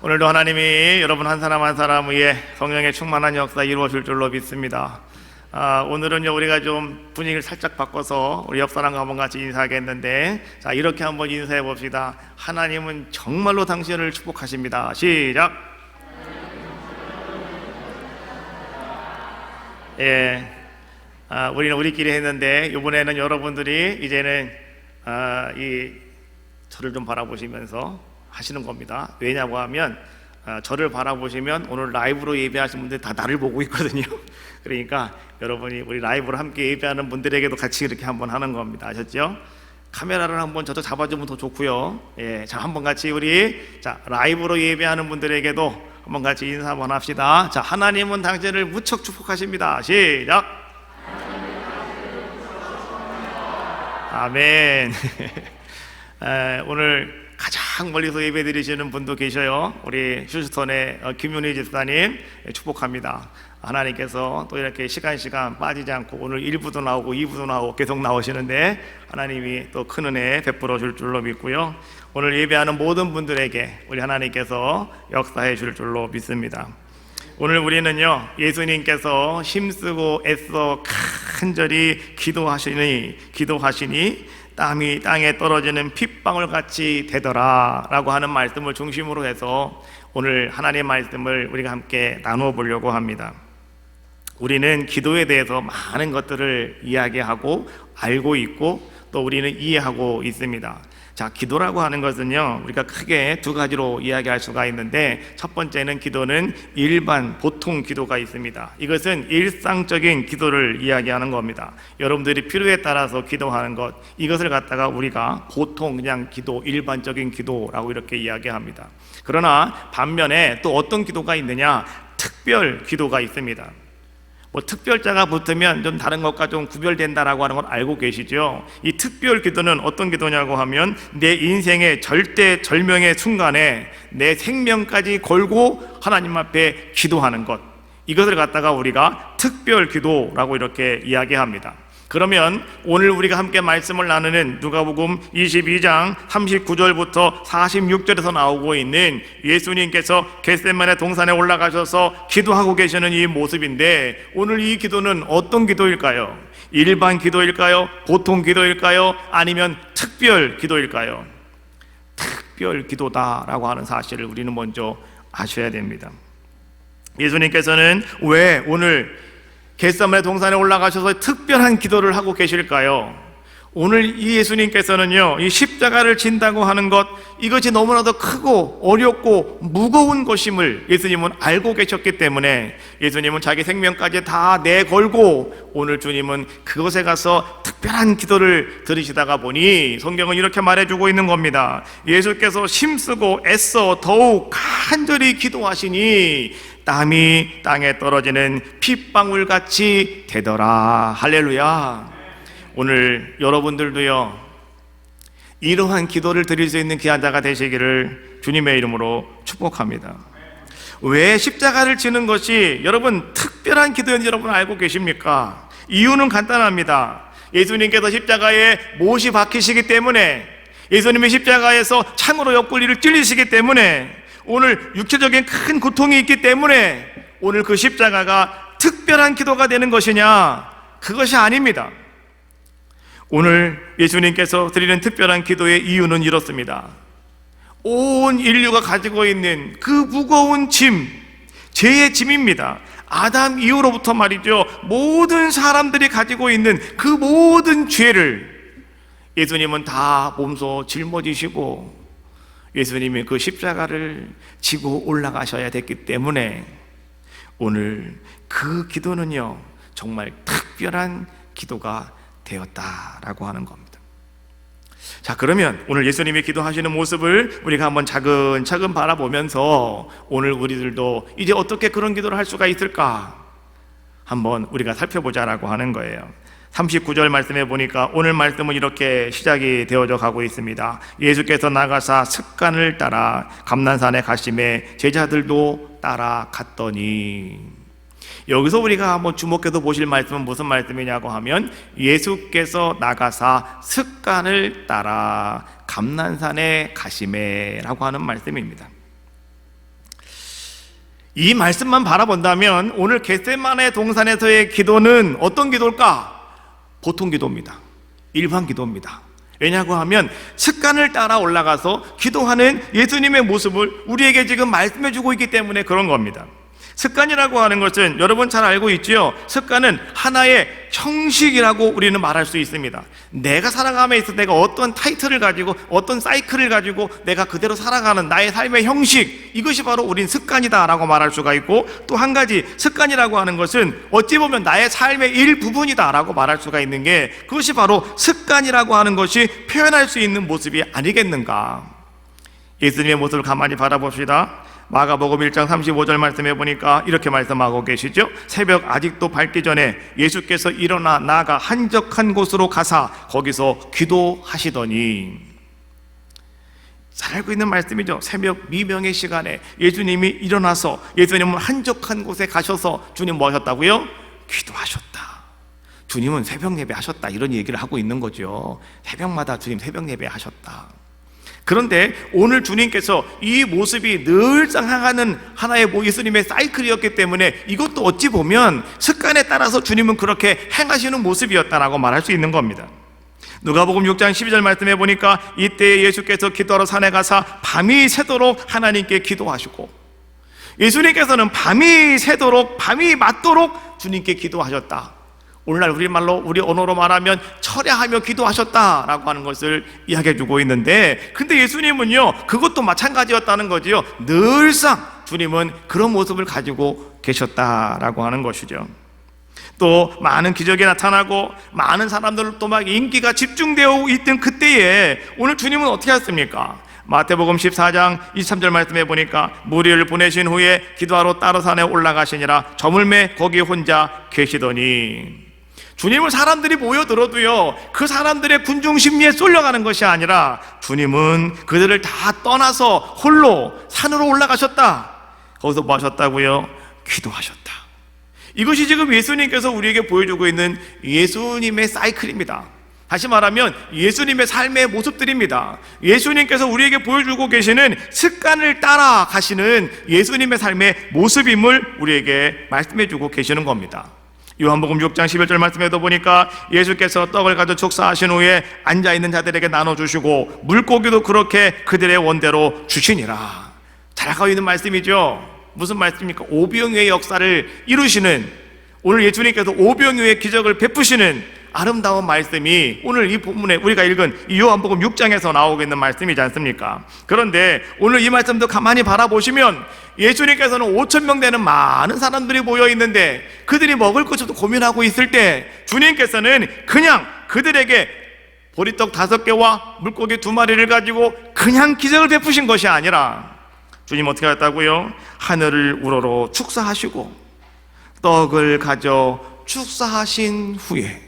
오늘도 하나님이 여러분 한 사람 한 사람 위에 성령의 충만한 역사 이루어질 줄로 믿습니다. 오늘은요 우리가 좀 분위기를 살짝 바꿔서 우리 옆 사람과 한번 같이 인사하겠는데, 자 이렇게 한번 인사해 봅시다. 하나님은 정말로 당신을 축복하십니다. 시작. 예, 우리는 우리끼리 했는데 이번에는 여러분들이 이제는 저를 좀 바라보시면서 하시는 겁니다. 왜냐고 하면 저를 바라보시면 오늘 라이브로 예배하신 분들 다 나를 보고 있거든요. 그러니까 여러분이 우리 라이브로 함께 예배하는 분들에게도 같이 이렇게 한번 하는 겁니다. 아셨죠? 카메라를 한번 저도 잡아주면 더 좋고요. 예, 자 한번 같이 우리 라이브로 예배하는 분들에게도 한번 같이 인사 한번 합시다. 자, 하나님은 당신을 무척 축복하십니다. 시작. 아멘. 오늘 가장 멀리서 예배 드리시는 분도 계셔요. 우리 휴스턴의 김윤희 집사님 축복합니다. 하나님께서 또 이렇게 시간 빠지지 않고 오늘 1부도 나오고 2부도 나오고 계속 나오시는데 하나님이 또 큰 은혜 베풀어 줄 줄로 믿고요. 오늘 예배하는 모든 분들에게 우리 하나님께서 역사해 줄 줄로 믿습니다. 오늘 우리는요 예수님께서 힘쓰고 애써 간절히 기도하시니 땀이 땅에 떨어지는 핏방울 같이 되더라 라고 하는 말씀을 중심으로 해서 오늘 하나님의 말씀을 우리가 함께 나누어 보려고 합니다. 우리는 기도에 대해서 많은 것들을 이야기하고 알고 있고 또 우리는 이해하고 있습니다. 자, 기도라고 하는 것은요 우리가 크게 두 가지로 이야기할 수가 있는데, 첫 번째는 기도는 보통 기도가 있습니다. 이것은 일상적인 기도를 이야기하는 겁니다. 여러분들이 필요에 따라서 기도하는 것, 이것을 갖다가 우리가 보통 그냥 기도, 일반적인 기도라고 이렇게 이야기합니다. 그러나 반면에 또 어떤 기도가 있느냐, 특별 기도가 있습니다. 특별자가 붙으면 좀 다른 것과 좀 구별된다라고 하는 걸 알고 계시죠? 이 특별 기도는 어떤 기도냐고 하면 내 인생의 절대절명의 순간에 내 생명까지 걸고 하나님 앞에 기도하는 것, 이것을 갖다가 우리가 특별 기도라고 이렇게 이야기합니다. 그러면 오늘 우리가 함께 말씀을 나누는 누가복음 22장 39절부터 46절에서 나오고 있는 예수님께서 겟세마네 동산에 올라가셔서 기도하고 계시는 이 모습인데, 오늘 이 기도는 어떤 기도일까요? 일반 기도일까요? 보통 기도일까요? 아니면 특별 기도일까요? 특별 기도다라고 하는 사실을 우리는 먼저 아셔야 됩니다. 예수님께서는 왜 오늘 겟세마네 동산에 올라가셔서 특별한 기도를 하고 계실까요? 오늘 이 예수님께서는요 이 십자가를 진다고 하는 것, 이것이 너무나도 크고 어렵고 무거운 것임을 예수님은 알고 계셨기 때문에 예수님은 자기 생명까지 다 내걸고 오늘 주님은 그곳에 가서 특별한 기도를 들으시다가 보니 성경은 이렇게 말해주고 있는 겁니다. 예수께서 힘쓰고 애써 더욱 간절히 기도하시니 땀이 땅에 떨어지는 핏방울같이 되더라. 할렐루야. 오늘 여러분들도요 이러한 기도를 드릴 수 있는 귀한 자가 되시기를 주님의 이름으로 축복합니다. 왜 십자가를 지는 것이 여러분 특별한 기도인지 여러분 알고 계십니까? 이유는 간단합니다. 예수님께서 십자가에 못이 박히시기 때문에, 예수님이 십자가에서 창으로 옆구리를 찔리시기 때문에, 오늘 육체적인 큰 고통이 있기 때문에 오늘 그 십자가가 특별한 기도가 되는 것이냐? 그것이 아닙니다. 오늘 예수님께서 드리는 특별한 기도의 이유는 이렇습니다. 온 인류가 가지고 있는 그 무거운 짐, 죄의 짐입니다. 아담 이후로부터 말이죠, 모든 사람들이 가지고 있는 그 모든 죄를 예수님은 다 몸소 짊어지시고 예수님이 그 십자가를 지고 올라가셔야 됐기 때문에 오늘 그 기도는요 정말 특별한 기도가 되었다라고 하는 겁니다. 자, 그러면 오늘 예수님이 기도하시는 모습을 우리가 한번 차근차근 바라보면서 오늘 우리들도 이제 어떻게 그런 기도를 할 수가 있을까 한번 우리가 살펴보자라고 하는 거예요. 39절 말씀해 보니까 오늘 말씀은 이렇게 시작이 되어져 가고 있습니다. 예수께서 나가사 습관을 따라 감난산에 가심에 제자들도 따라갔더니, 여기서 우리가 한번 주목해서 보실 말씀은 무슨 말씀이냐고 하면 예수께서 나가사 습관을 따라 감난산에 가심에 라고 하는 말씀입니다. 이 말씀만 바라본다면 오늘 겟세마네 동산에서의 기도는 어떤 기도일까? 보통 기도입니다. 일반 기도입니다. 왜냐고 하면 습관을 따라 올라가서 기도하는 예수님의 모습을 우리에게 지금 말씀해 주고 있기 때문에 그런 겁니다. 습관이라고 하는 것은 여러분 잘 알고 있지요? 습관은 하나의 형식이라고 우리는 말할 수 있습니다. 내가 살아감에 있어 내가 어떤 타이틀을 가지고 어떤 사이클을 가지고 내가 그대로 살아가는 나의 삶의 형식, 이것이 바로 우린 습관이다 라고 말할 수가 있고, 또 한 가지 습관이라고 하는 것은 어찌 보면 나의 삶의 일부분이다 라고 말할 수가 있는 게, 그것이 바로 습관이라고 하는 것이 표현할 수 있는 모습이 아니겠는가. 예수님의 모습을 가만히 바라봅시다. 마가복음 1장 35절 말씀해 보니까 이렇게 말씀하고 계시죠. 새벽 아직도 밝기 전에 예수께서 일어나 나아가 한적한 곳으로 가사 거기서 기도하시더니. 잘 알고 있는 말씀이죠. 새벽 미명의 시간에 예수님이 일어나서 예수님은 한적한 곳에 가셔서 주님 뭐 하셨다고요? 기도하셨다. 주님은 새벽 예배 하셨다, 이런 얘기를 하고 있는 거죠. 새벽마다 주님 새벽 예배 하셨다. 그런데 오늘 주님께서 이 모습이 늘상 향하는 하나의 예수님의 사이클이었기 때문에 이것도 어찌 보면 습관에 따라서 주님은 그렇게 행하시는 모습이었다라고 말할 수 있는 겁니다. 누가복음 6장 12절 말씀해 보니까 이때 예수께서 기도하러 산에 가사 밤이 새도록 하나님께 기도하시고, 예수님께서는 밤이 새도록 밤이 맞도록 주님께 기도하셨다. 오늘날 우리말로 우리 언어로 말하면 철야하며 기도하셨다라고 하는 것을 이야기해 주고 있는데, 근데 예수님은요 그것도 마찬가지였다는 거지요. 늘상 주님은 그런 모습을 가지고 계셨다라고 하는 것이죠. 또 많은 기적이 나타나고 많은 사람들도 막 인기가 집중되어 있던 그때에 오늘 주님은 어떻게 하셨습니까? 마태복음 14장 23절 말씀해 보니까 무리를 보내신 후에 기도하러 따로 산에 올라가시니라 저물매 거기 혼자 계시더니, 주님은 사람들이 모여들어도요 그 사람들의 군중 심리에 쏠려가는 것이 아니라 주님은 그들을 다 떠나서 홀로 산으로 올라가셨다. 거기서 뭐 하셨다고요? 기도하셨다. 이것이 지금 예수님께서 우리에게 보여주고 있는 예수님의 사이클입니다. 다시 말하면 예수님의 삶의 모습들입니다. 예수님께서 우리에게 보여주고 계시는 습관을 따라 가시는 예수님의 삶의 모습임을 우리에게 말씀해주고 계시는 겁니다. 요한복음 6장 11절 말씀에도 보니까 예수께서 떡을 가져 축사하신 후에 앉아있는 자들에게 나눠주시고 물고기도 그렇게 그들의 원대로 주시니라. 잘 알고 있는 말씀이죠. 무슨 말씀입니까? 오병이어의 역사를 이루시는, 오늘 예수님께서 오병이어의 기적을 베푸시는 아름다운 말씀이 오늘 이 본문에 우리가 읽은 이 요한복음 6장에서 나오고 있는 말씀이지 않습니까? 그런데 오늘 이 말씀도 가만히 바라보시면 예수님께서는 5,000명 되는 많은 사람들이 모여 있는데 그들이 먹을 것도 고민하고 있을 때 주님께서는 그냥 그들에게 보리떡 5개와 물고기 2마리를 가지고 그냥 기적을 베푸신 것이 아니라 주님 어떻게 했다고요? 하늘을 우러러 축사하시고 떡을 가져 축사하신 후에,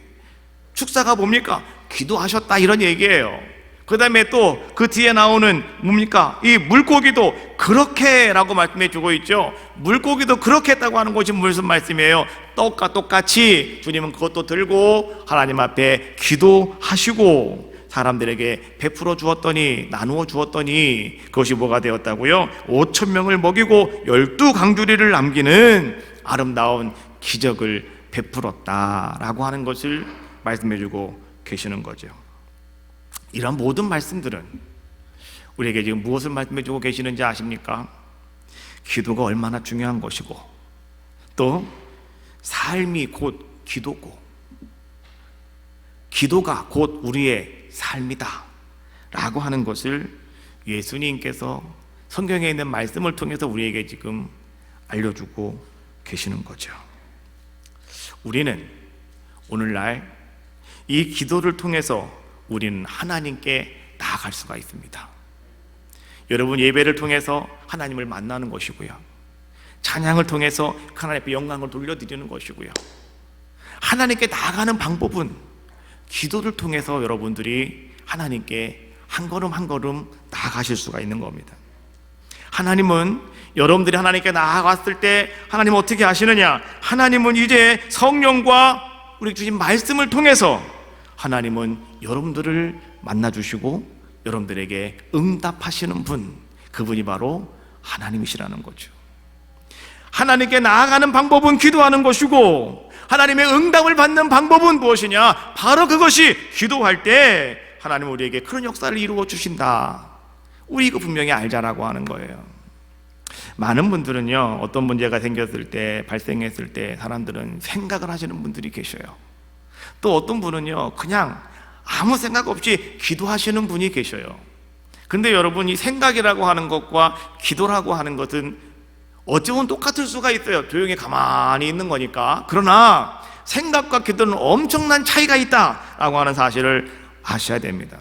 축사가 뭡니까? 기도하셨다, 이런 얘기예요. 그 다음에 또 그 뒤에 나오는 뭡니까? 이 물고기도 그렇게 라고 말씀해 주고 있죠. 물고기도 그렇게 했다고 하는 것이 무슨 말씀이에요? 떡과 똑같이 주님은 그것도 들고 하나님 앞에 기도하시고 사람들에게 베풀어 주었더니, 나누어 주었더니 그것이 뭐가 되었다고요? 5,000명을 먹이고 12강주리를 남기는 아름다운 기적을 베풀었다라고 하는 것을 말씀해주고 계시는 거죠. 이런 모든 말씀들은 우리에게 지금 무엇을 말씀해주고 계시는지 아십니까? 기도가 얼마나 중요한 것이고 또 삶이 곧 기도고 기도가 곧 우리의 삶이다 라고 하는 것을 예수님께서 성경에 있는 말씀을 통해서 우리에게 지금 알려주고 계시는 거죠. 우리는 오늘날 이 기도를 통해서 우리는 하나님께 나아갈 수가 있습니다. 여러분, 예배를 통해서 하나님을 만나는 것이고요, 찬양을 통해서 하나님 앞에 영광을 돌려드리는 것이고요, 하나님께 나아가는 방법은 기도를 통해서 여러분들이 하나님께 한 걸음 한 걸음 나아가실 수가 있는 겁니다. 하나님은 여러분들이 하나님께 나아갔을 때 하나님은 어떻게 하시느냐? 하나님은 이제 성령과 우리 주신 말씀을 통해서 하나님은 여러분들을 만나주시고 여러분들에게 응답하시는 분, 그분이 바로 하나님이시라는 거죠. 하나님께 나아가는 방법은 기도하는 것이고, 하나님의 응답을 받는 방법은 무엇이냐? 바로 그것이 기도할 때 하나님은 우리에게 그런 역사를 이루어 주신다. 우리 이거 분명히 알자라고 하는 거예요. 많은 분들은요, 어떤 문제가 생겼을 때, 발생했을 때 사람들은 생각을 하시는 분들이 계셔요. 또 어떤 분은요, 그냥 아무 생각 없이 기도하시는 분이 계셔요. 근데 여러분, 이 생각이라고 하는 것과 기도라고 하는 것은 어찌 보면 똑같을 수가 있어요. 조용히 가만히 있는 거니까. 그러나 생각과 기도는 엄청난 차이가 있다라고 하는 사실을 아셔야 됩니다.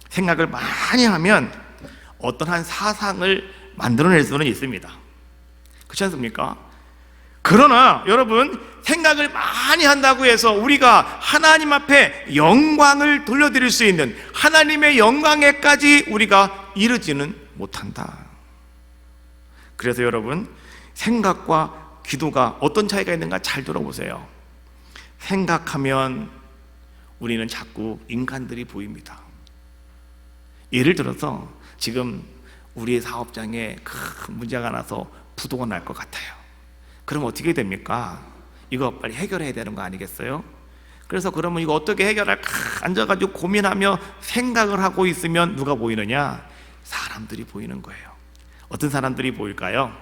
생각을 많이 하면 어떤 한 사상을 만들어낼 수는 있습니다. 그렇지 않습니까? 그러나 여러분, 생각을 많이 한다고 해서 우리가 하나님 앞에 영광을 돌려드릴 수 있는 하나님의 영광에까지 우리가 이르지는 못한다. 그래서 여러분, 생각과 기도가 어떤 차이가 있는가 잘 들어보세요. 생각하면 우리는 자꾸 인간들이 보입니다. 예를 들어서 지금 우리의 사업장에 큰 문제가 나서 부도가 날 것 같아요. 그럼 어떻게 됩니까? 이거 빨리 해결해야 되는 거 아니겠어요? 그래서 그러면 이거 어떻게 해결할까 앉아가지고 고민하며 생각을 하고 있으면 누가 보이느냐? 사람들이 보이는 거예요. 어떤 사람들이 보일까요?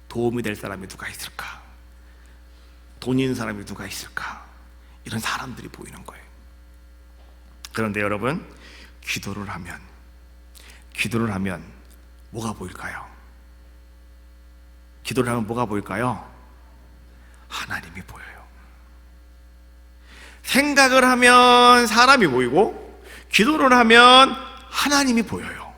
도움이 될 사람이 누가 있을까? 돈 있는 사람이 누가 있을까? 이런 사람들이 보이는 거예요. 그런데 여러분, 기도를 하면 뭐가 보일까요? 기도를 하면 뭐가 보일까요? 하나님이 보여요. 생각을 하면 사람이 보이고, 기도를 하면 하나님이 보여요.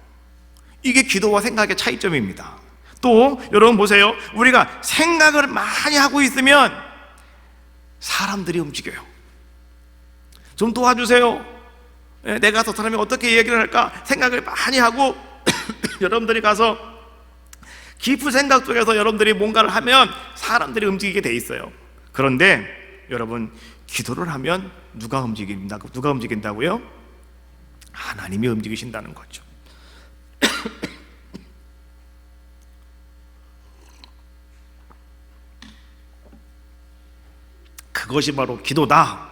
이게 기도와 생각의 차이점입니다. 또 여러분 보세요. 우리가 생각을 많이 하고 있으면 사람들이 움직여요. 좀 도와주세요. 내가 저 사람이 어떻게 얘기를 할까 생각을 많이 하고 여러분들이 가서 깊은 생각 속에서 여러분들이 뭔가를 하면 사람들이 움직이게 돼 있어요. 그런데 여러분, 기도를 하면 누가 움직인다고요? 하나님이 움직이신다는 거죠. 그것이 바로 기도다.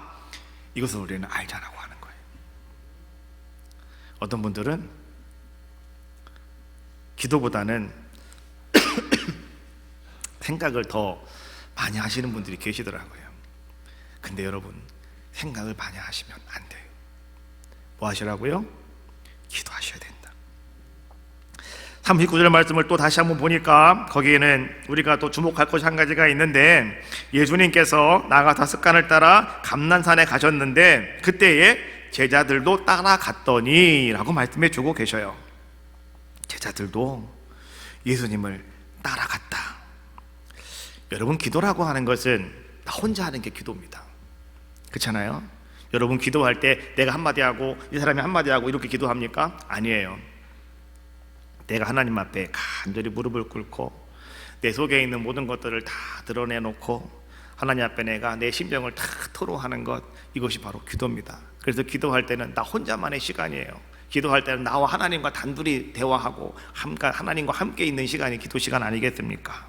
이것을 우리는 알자라고 하는 거예요. 어떤 분들은 기도보다는 생각을 더 많이 하시는 분들이 계시더라고요. 근데 여러분, 생각을 많이 하시면 안 돼요. 뭐 하시라고요? 기도하셔야 된다. 39절 말씀을 또 다시 한번 보니까 거기에는 우리가 또 주목할 것이 한 가지가 있는데, 예수님께서 나가사 습관을 따라 감난산에 가셨는데 그때에 제자들도 따라갔더니 라고 말씀해 주고 계셔요. 제자들도 예수님을 따라갔다. 여러분, 기도라고 하는 것은 나 혼자 하는 게 기도입니다. 그렇잖아요? 여러분, 기도할 때 내가 한마디 하고 이 사람이 한마디 하고 이렇게 기도합니까? 아니에요. 내가 하나님 앞에 간절히 무릎을 꿇고 내 속에 있는 모든 것들을 다 드러내놓고 하나님 앞에 내가 내 심정을 다 토로하는 것, 이것이 바로 기도입니다. 그래서 기도할 때는 나 혼자만의 시간이에요. 기도할 때는 나와 하나님과 단둘이 대화하고 하나님과 함께 있는 시간이 기도 시간 아니겠습니까?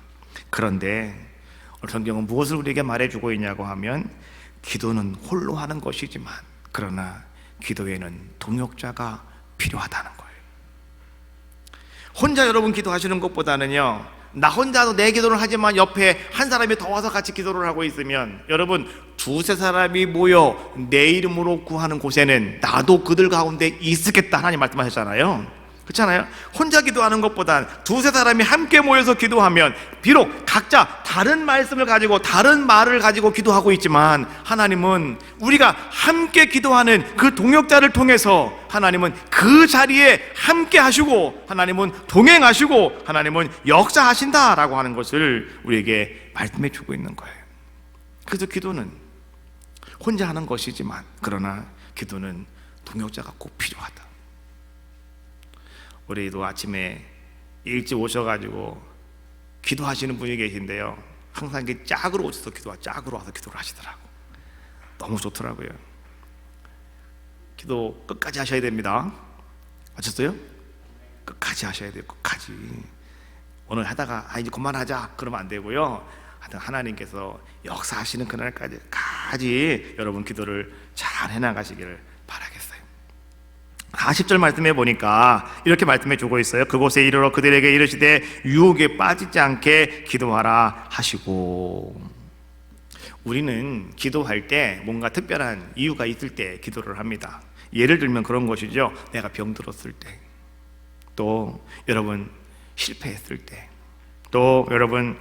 그런데 성경은 무엇을 우리에게 말해주고 있냐고 하면, 기도는 홀로 하는 것이지만 그러나 기도에는 동역자가 필요하다는 거예요. 혼자 여러분 기도하시는 것보다는요, 나 혼자도 내 기도를 하지만 옆에 한 사람이 더 와서 같이 기도를 하고 있으면, 여러분, 두세 사람이 모여 내 이름으로 구하는 곳에는 나도 그들 가운데 있겠다 하나님 말씀하셨잖아요. 그렇잖아요? 혼자 기도하는 것보단 두세 사람이 함께 모여서 기도하면 비록 각자 다른 말씀을 가지고 다른 말을 가지고 기도하고 있지만, 하나님은 우리가 함께 기도하는 그 동역자를 통해서 하나님은 그 자리에 함께 하시고 하나님은 동행하시고 하나님은 역사하신다라고 하는 것을 우리에게 말씀해 주고 있는 거예요. 그래서 기도는 혼자 하는 것이지만 그러나 기도는 동역자가 꼭 필요하다. 우리도 아침에 일찍 오셔가지고 기도하시는 분이 계신데요, 항상 이렇게 짝으로 오셔서 짝으로 와서 기도를 하시더라고. 너무 좋더라고요. 기도 끝까지 하셔야 됩니다. 아셨어요? 끝까지 하셔야 돼요. 끝까지. 오늘 하다가 이제 그만하자 그러면 안 되고요. 하여튼 하나님께서 역사하시는 그날까지 여러분 기도를 잘 해나가시기를 바라겠어요. 40절 말씀해 보니까 이렇게 말씀해 주고 있어요. 그곳에 이르러 그들에게 이르시되 유혹에 빠지지 않게 기도하라 하시고. 우리는 기도할 때 뭔가 특별한 이유가 있을 때 기도를 합니다. 예를 들면 그런 것이죠. 내가 병들었을 때, 또 여러분 실패했을 때, 또 여러분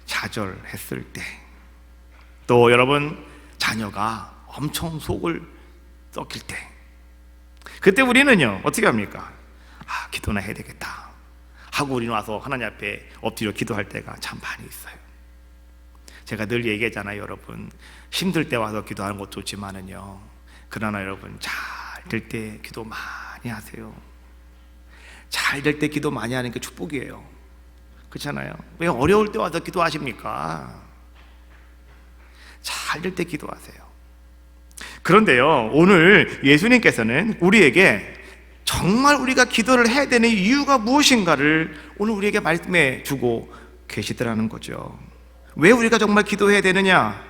좌절했을 때, 또 여러분 자녀가 엄청 속을 썩일 때, 그때 우리는요 어떻게 합니까? 기도나 해야 되겠다 하고 우리는 와서 하나님 앞에 엎드려 기도할 때가 참 많이 있어요. 제가 늘 얘기하잖아요. 여러분 힘들 때 와서 기도하는 것도 좋지만은요, 그러나 여러분 잘 될 때 기도 많이 하세요. 잘 될 때 기도 많이 하는 게 축복이에요. 그렇잖아요. 왜 어려울 때 와서 기도하십니까? 잘 될 때 기도하세요. 그런데요, 오늘 예수님께서는 우리에게 정말 우리가 기도를 해야 되는 이유가 무엇인가를 오늘 우리에게 말씀해 주고 계시더라는 거죠. 왜 우리가 정말 기도해야 되느냐?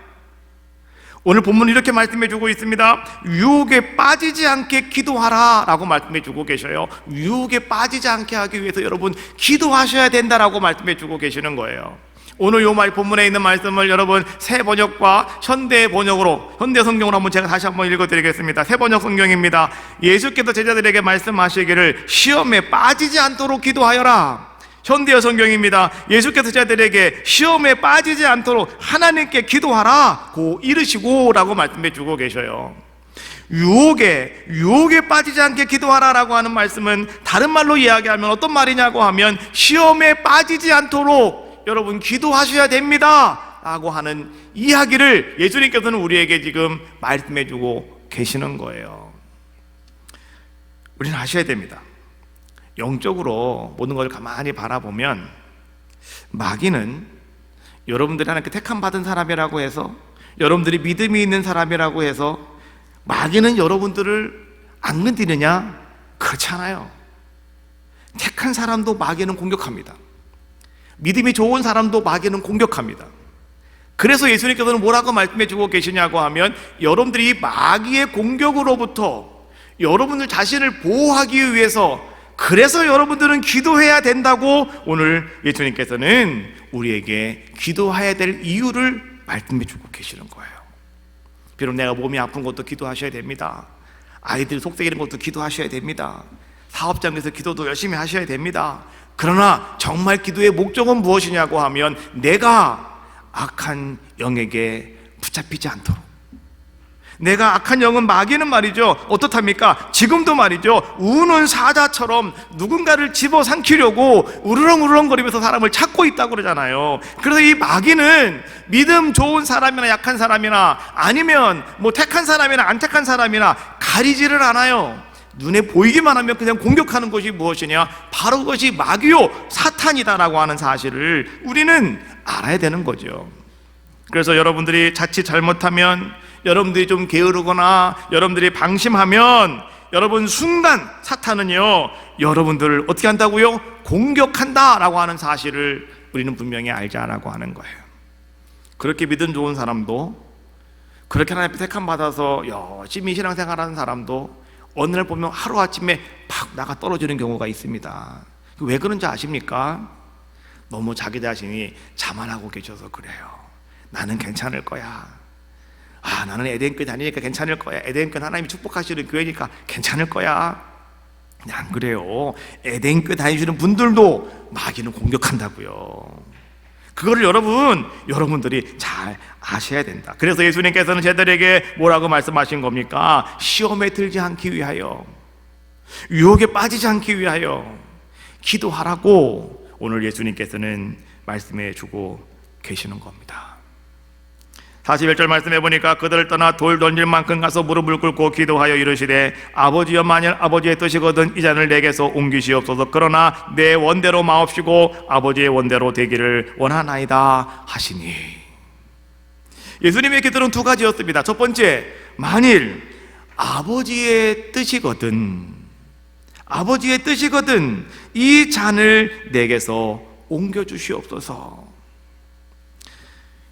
오늘 본문은 이렇게 말씀해 주고 있습니다. 유혹에 빠지지 않게 기도하라 라고 말씀해 주고 계셔요. 유혹에 빠지지 않게 하기 위해서 여러분 기도하셔야 된다라고 말씀해 주고 계시는 거예요. 오늘 요 본문에 있는 말씀을 여러분 새 번역과 현대 번역으로, 현대 성경으로 한번 제가 다시 한번 읽어드리겠습니다. 새 번역 성경입니다. 예수께서 제자들에게 말씀하시기를 시험에 빠지지 않도록 기도하여라. 현대어 성경입니다. 예수께서 제자들에게 시험에 빠지지 않도록 하나님께 기도하라고 이르시고 라고 말씀해 주고 계셔요. 유혹에 빠지지 않게 기도하라라고 하는 말씀은 다른 말로 이야기하면 어떤 말이냐고 하면 시험에 빠지지 않도록 여러분 기도하셔야 됩니다 라고 하는 이야기를 예수님께서는 우리에게 지금 말씀해 주고 계시는 거예요. 우리는 아셔야 됩니다. 영적으로 모든 것을 가만히 바라보면 마귀는 여러분들이 하나님께 택함 받은 사람이라고 해서, 여러분들이 믿음이 있는 사람이라고 해서 마귀는 여러분들을 안 건드리느냐? 그렇지 않아요. 택한 사람도 마귀는 공격합니다. 믿음이 좋은 사람도 마귀는 공격합니다. 그래서 예수님께서는 뭐라고 말씀해 주고 계시냐고 하면, 여러분들이 마귀의 공격으로부터 여러분들 자신을 보호하기 위해서, 그래서 여러분들은 기도해야 된다고 오늘 예수님께서는 우리에게 기도해야 될 이유를 말씀해 주고 계시는 거예요. 비록 내가 몸이 아픈 것도 기도하셔야 됩니다. 아이들 속삭이는 것도 기도하셔야 됩니다. 사업장에서 기도도 열심히 하셔야 됩니다. 그러나 정말 기도의 목적은 무엇이냐고 하면, 내가 악한 영에게 붙잡히지 않도록, 내가 악한 영은 마귀는 말이죠, 어떻답니까? 지금도 말이죠, 우는 사자처럼 누군가를 집어삼키려고 우르렁우르렁거리면서 사람을 찾고 있다고 그러잖아요. 그래서 이 마귀는 믿음 좋은 사람이나 약한 사람이나 아니면 뭐 택한 사람이나 안 택한 사람이나 가리지를 않아요. 눈에 보이기만 하면 그냥 공격하는 것이 무엇이냐? 바로 그것이 마귀요 사탄이다라고 하는 사실을 우리는 알아야 되는 거죠. 그래서 여러분들이 자칫 잘못하면, 여러분들이 좀 게으르거나 여러분들이 방심하면, 여러분 순간 사탄은요 여러분들을 어떻게 한다고요? 공격한다라고 하는 사실을 우리는 분명히 알자라고 하는 거예요. 그렇게 믿음 좋은 사람도, 그렇게 하나님 앞에 택함 받아서 열심히 신앙생활하는 사람도 어느 날 보면 하루아침에 팍 나가 떨어지는 경우가 있습니다. 왜 그런지 아십니까? 너무 자기 자신이 자만하고 계셔서 그래요. 나는 괜찮을 거야. 나는 에덴교회 다니니까 괜찮을 거야. 에덴교회 하나님이 축복하시는 교회니까 괜찮을 거야. 안 그래요. 에덴교회 다니시는 분들도 마귀는 공격한다고요. 그거를 여러분들이 잘 아셔야 된다. 그래서 예수님께서는 제자들에게 뭐라고 말씀하신 겁니까? 시험에 들지 않기 위하여, 유혹에 빠지지 않기 위하여 기도하라고 오늘 예수님께서는 말씀해 주고 계시는 겁니다. 41절 말씀해 보니까 그들을 떠나 돌 던질 만큼 가서 무릎을 꿇고 기도하여 이르시되 아버지여, 만일 아버지의 뜻이거든 이 잔을 내게서 옮기시옵소서. 그러나 내 원대로 마옵시고 아버지의 원대로 되기를 원하나이다 하시니. 예수님의 기도는 두 가지였습니다. 첫 번째, 만일 아버지의 뜻이거든 이 잔을 내게서 옮겨주시옵소서.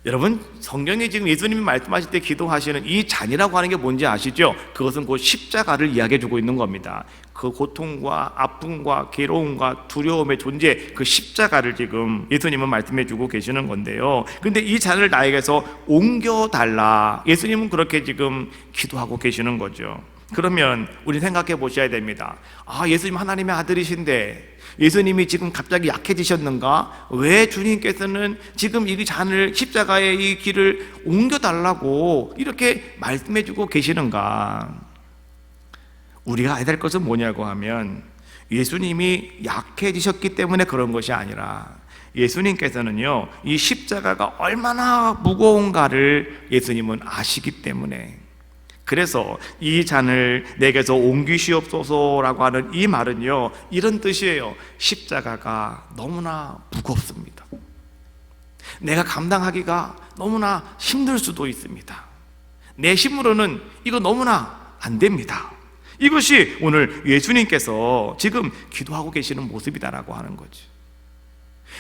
여러분, 성경에 지금 예수님이 말씀하실 때 기도하시는 이 잔이라고 하는 게 뭔지 아시죠? 그것은 곧 십자가를 이야기해 주고 있는 겁니다. 그 고통과 아픔과 괴로움과 두려움의 존재, 그 십자가를 지금 예수님은 말씀해 주고 계시는 건데요. 근데 이 잔을 나에게서 옮겨달라, 예수님은 그렇게 지금 기도하고 계시는 거죠. 그러면 우리 생각해 보셔야 됩니다. 예수님 하나님의 아들이신데 예수님이 지금 갑자기 약해지셨는가? 왜 주님께서는 지금 이 잔을, 십자가의 이 길을 옮겨달라고 이렇게 말씀해 주고 계시는가? 우리가 알아야 될 것은 뭐냐고 하면, 예수님이 약해지셨기 때문에 그런 것이 아니라 예수님께서는요, 이 십자가가 얼마나 무거운가를 예수님은 아시기 때문에, 그래서 이 잔을 내게서 옮기시옵소서라고 하는 이 말은요, 이런 뜻이에요. 십자가가 너무나 무겁습니다. 내가 감당하기가 너무나 힘들 수도 있습니다. 내 힘으로는 이거 너무나 안 됩니다. 이것이 오늘 예수님께서 지금 기도하고 계시는 모습이다라고 하는 거죠.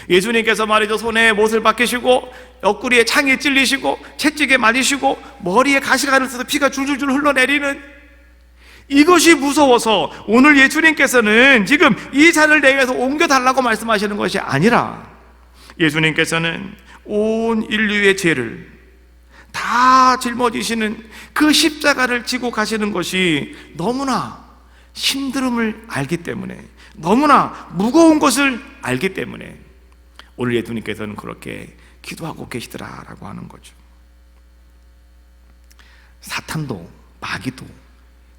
예수님께서 말이죠, 손에 못을 박히시고 옆구리에 창에 찔리시고 채찍에 맞으시고 머리에 가시관을 써서 피가 줄줄줄 흘러내리는 이것이 무서워서 오늘 예수님께서는 지금 이 잔을 내게서 옮겨달라고 말씀하시는 것이 아니라, 예수님께서는 온 인류의 죄를 다 짊어지시는 그 십자가를 지고 가시는 것이 너무나 힘듦을 알기 때문에, 너무나 무거운 것을 알기 때문에 오늘 예수님께서는 그렇게 기도하고 계시더라라고 하는 거죠. 사탄도 마귀도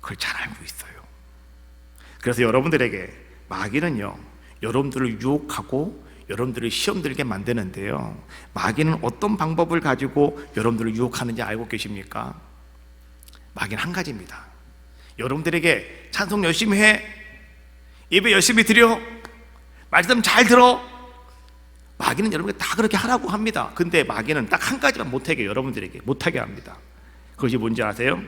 그걸 잘 알고 있어요. 그래서 여러분들에게 마귀는요, 여러분들을 유혹하고 여러분들을 시험 들게 만드는데요, 마귀는 어떤 방법을 가지고 여러분들을 유혹하는지 알고 계십니까? 마귀는 한 가지입니다. 여러분들에게 찬송 열심히 해, 예배 열심히 드려, 말씀 잘 들어. 마귀는 여러분에게 다 그렇게 하라고 합니다. 근데 마귀는 딱 한 가지만 못하게, 여러분들에게 못하게 합니다. 그것이 뭔지 아세요?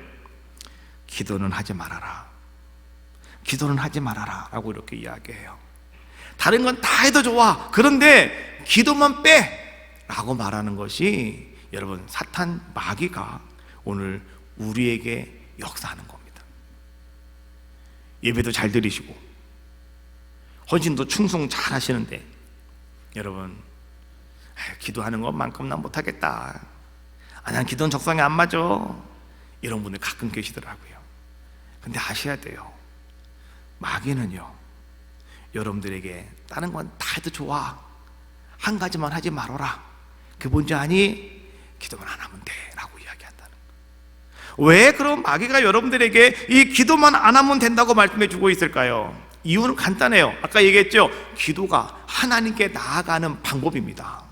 기도는 하지 말아라, 기도는 하지 말아라 라고 이렇게 이야기해요. 다른 건 다 해도 좋아, 그런데 기도만 빼 라고 말하는 것이, 여러분, 사탄 마귀가 오늘 우리에게 역사하는 겁니다. 예배도 잘 드리시고 헌신도 충성 잘 하시는데, 여러분, 기도하는 것만큼 난 못하겠다, 난 기도는 적성에 안 맞아, 이런 분들 가끔 계시더라고요. 근데 아셔야 돼요. 마귀는요, 여러분들에게 다른 건 다 해도 좋아, 한 가지만 하지 말아라, 그 뭔지 아니? 기도만 안 하면 돼 라고 이야기한다는 거예요. 왜 그럼 마귀가 여러분들에게 이 기도만 안 하면 된다고 말씀해 주고 있을까요? 이유는 간단해요. 아까 얘기했죠, 기도가 하나님께 나아가는 방법입니다.